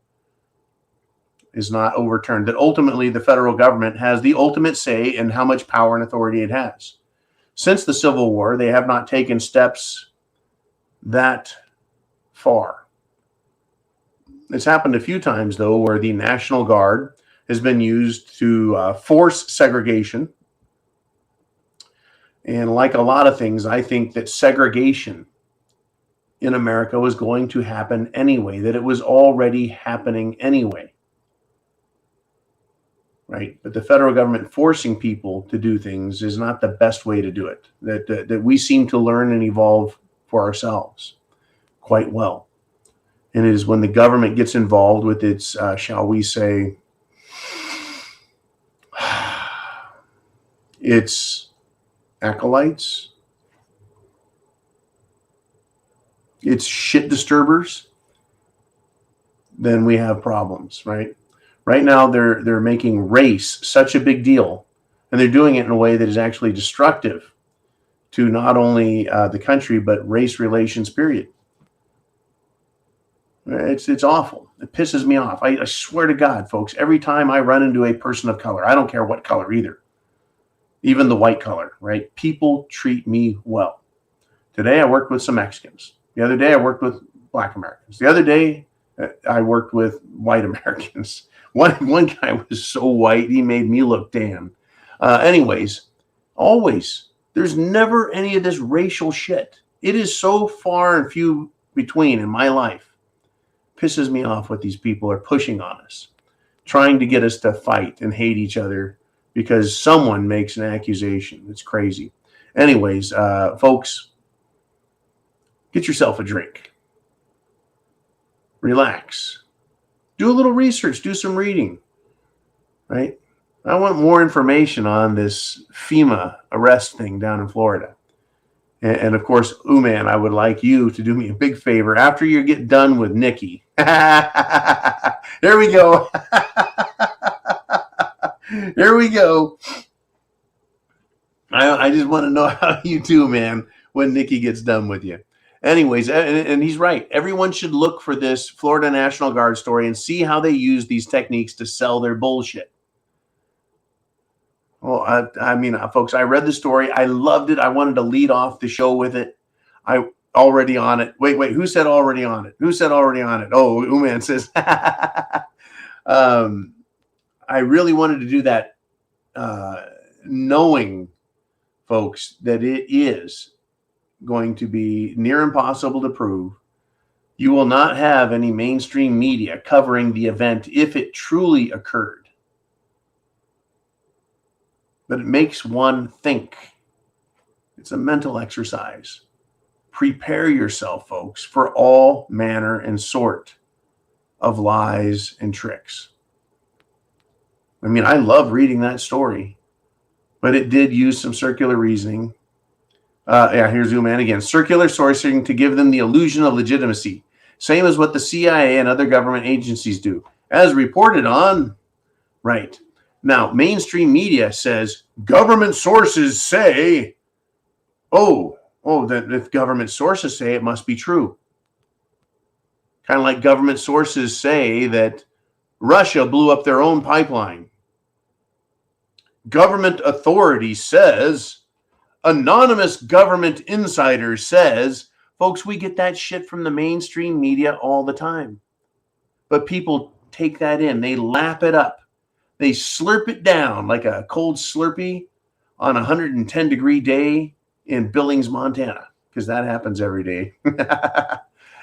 is not overturned, that ultimately the federal government has the ultimate say in how much power and authority it has. Since the Civil War, they have not taken steps that far. It's happened a few times, though, where the National Guard has been used to force segregation. And like a lot of things, I think that segregation in America was going to happen anyway, that it was already happening anyway. Right? But the federal government forcing people to do things is not the best way to do it. That we seem to learn and evolve for ourselves quite well. And it is when the government gets involved with its, shall we say, its acolytes, its shit disturbers, then we have problems, right? Right now, they're making race such a big deal, and they're doing it in a way that is actually destructive to not only the country, but race relations, period. It's awful. It pisses me off. I swear to God, folks, every time I run into a person of color, I don't care what color either, even the white color, right? People treat me well. Today, I worked with some Mexicans. The other day, I worked with Black Americans. The other day, I worked with white Americans. One guy was so white, he made me look tan. Anyways, always, there's never any of this racial shit. It is so far and few between in my life. Pisses me off what these people are pushing on us, trying to get us to fight and hate each other because someone makes an accusation. It's crazy. Anyways, folks, get yourself a drink. Relax. Do a little research. Do some reading. Right? I want more information on this FEMA arrest thing down in Florida. And of course, man, I would like you to do me a big favor after you get done with Nikki. There we go. There we go. I just want to know how you do, man, when Nikki gets done with you. Anyways, and he's right. Everyone should look for this Florida National Guard story and see how they use these techniques to sell their bullshit. Well, I mean, folks, I read the story. I loved it. I wanted to lead off the show with it. I already on it. Wait, who said already on it? Who said already on it? Oh, Uman says. I really wanted to do that, knowing, folks, that it is going to be near impossible to prove. You will not have any mainstream media covering the event if it truly occurred. But it makes one think. It's a mental exercise. Prepare yourself, folks, for all manner and sort of lies and tricks. I mean, I love reading that story, but it did use some circular reasoning. Here's Zooman again. Circular sourcing to give them the illusion of legitimacy. Same as what the CIA and other government agencies do. As reported on, right. Now, mainstream media says government sources say, that if government sources say it must be true. Kind of like government sources say that Russia blew up their own pipeline. Government authority says, anonymous government insider says, folks, we get that shit from the mainstream media all the time. But people take that in, they lap it up. They slurp it down like a cold Slurpee on a 110-degree day in Billings, Montana, because that happens every day.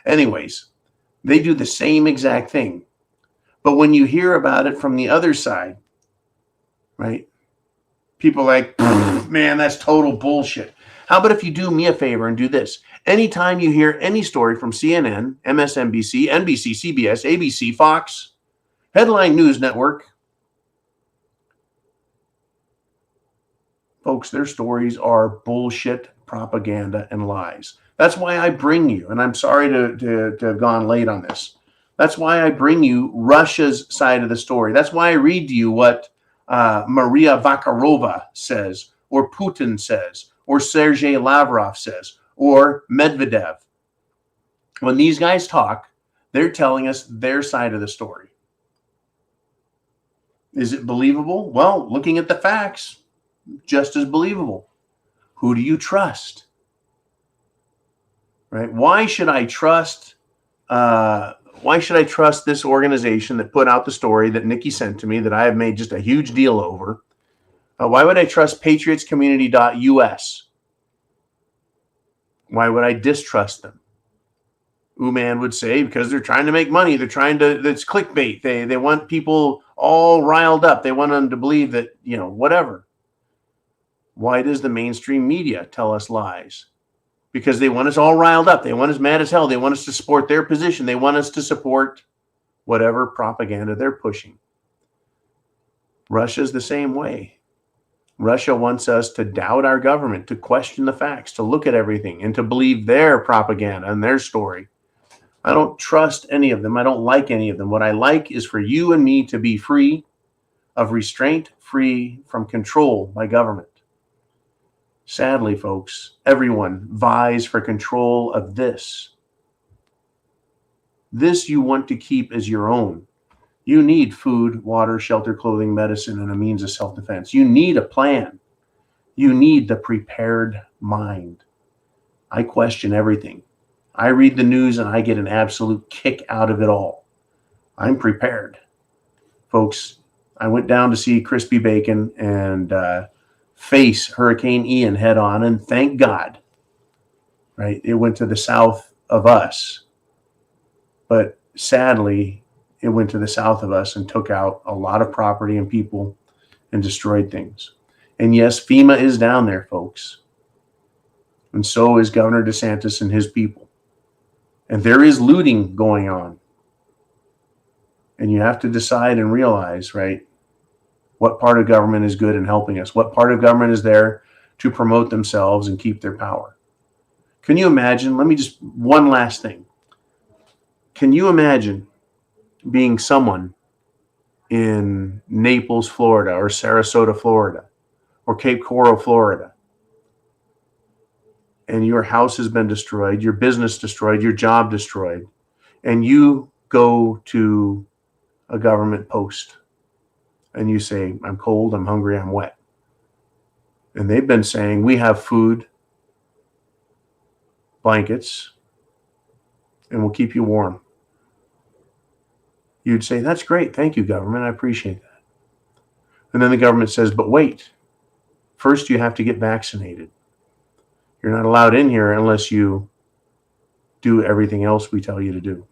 Anyways, they do the same exact thing. But when you hear about it from the other side, right, people are like, man, that's total bullshit. How about if you do me a favor and do this? Anytime you hear any story from CNN, MSNBC, NBC, CBS, ABC, Fox, Headline News Network, folks, their stories are bullshit, propaganda, and lies. That's why I bring you, and I'm sorry to have gone late on this. That's why I bring you Russia's side of the story. That's why I read to you what Maria Zakharova says, or Putin says, or Sergei Lavrov says, or Medvedev. When these guys talk, they're telling us their side of the story. Is it believable? Well, looking at the facts, just as believable. Who do you trust? Right? Why should I trust this organization that put out the story that Nikki sent to me that I have made just a huge deal over? Why would I trust patriotscommunity.us? Why would I distrust them? Uman would say because they're trying to make money. They're trying to, that's clickbait. They want people all riled up. They want them to believe that, whatever. Why does the mainstream media tell us lies? Because they want us all riled up. They want us mad as hell. They want us to support their position. They want us to support whatever propaganda they're pushing. Russia's the same way. Russia wants us to doubt our government, to question the facts, to look at everything, and to believe their propaganda and their story. I don't trust any of them. I don't like any of them. What I like is for you and me to be free of restraint, free from control by government. Sadly, folks, everyone vies for control of this. This you want to keep as your own. You need food, water, shelter, clothing, medicine, and a means of self-defense. You need a plan. You need the prepared mind. I question everything. I read the news and I get an absolute kick out of it all. I'm prepared. Folks, I went down to see Crispy Bacon and face Hurricane Ian head on, and thank God right? It went to the south of us. But sadly, it went to the south of us and took out a lot of property and people and destroyed things. And yes, FEMA is down there, folks. And so is Governor DeSantis and his people. And there is looting going on. And you have to decide and realize, right, what part of government is good in helping us? What part of government is there to promote themselves and keep their power? Can you imagine? Let me just, one last thing. Can you imagine being someone in Naples, Florida, or Sarasota, Florida, or Cape Coral, Florida, and your house has been destroyed, your business destroyed, your job destroyed, and you go to a government post and you say, I'm cold, I'm hungry, I'm wet. And they've been saying, we have food, blankets, and we'll keep you warm. You'd say, that's great. Thank you, government. I appreciate that. And then the government says, but wait, first you have to get vaccinated. You're not allowed in here unless you do everything else we tell you to do.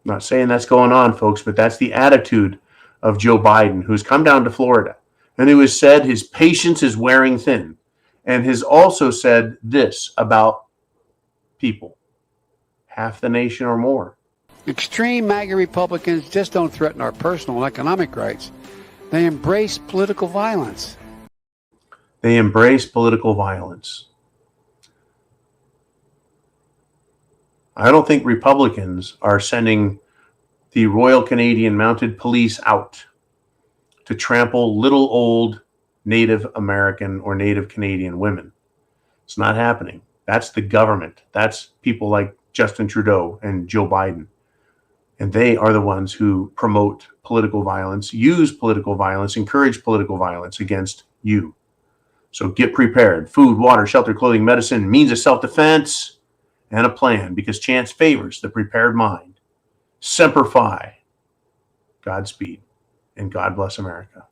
Not saying that's going on, folks, but that's the attitude of Joe Biden, who's come down to Florida and who has said his patience is wearing thin, and has also said this about people, half the nation or more. Extreme MAGA Republicans just don't threaten our personal and economic rights. They embrace political violence. They embrace political violence. I don't think Republicans are sending the Royal Canadian Mounted Police out to trample little old Native American or Native Canadian women. It's not happening. That's the government. That's people like Justin Trudeau and Joe Biden. And they are the ones who promote political violence, use political violence, encourage political violence against you. So get prepared. Food, water, shelter, clothing, medicine, means of self-defense, and a plan, because chance favors the prepared mind. Semper Fi. Godspeed, and God bless America.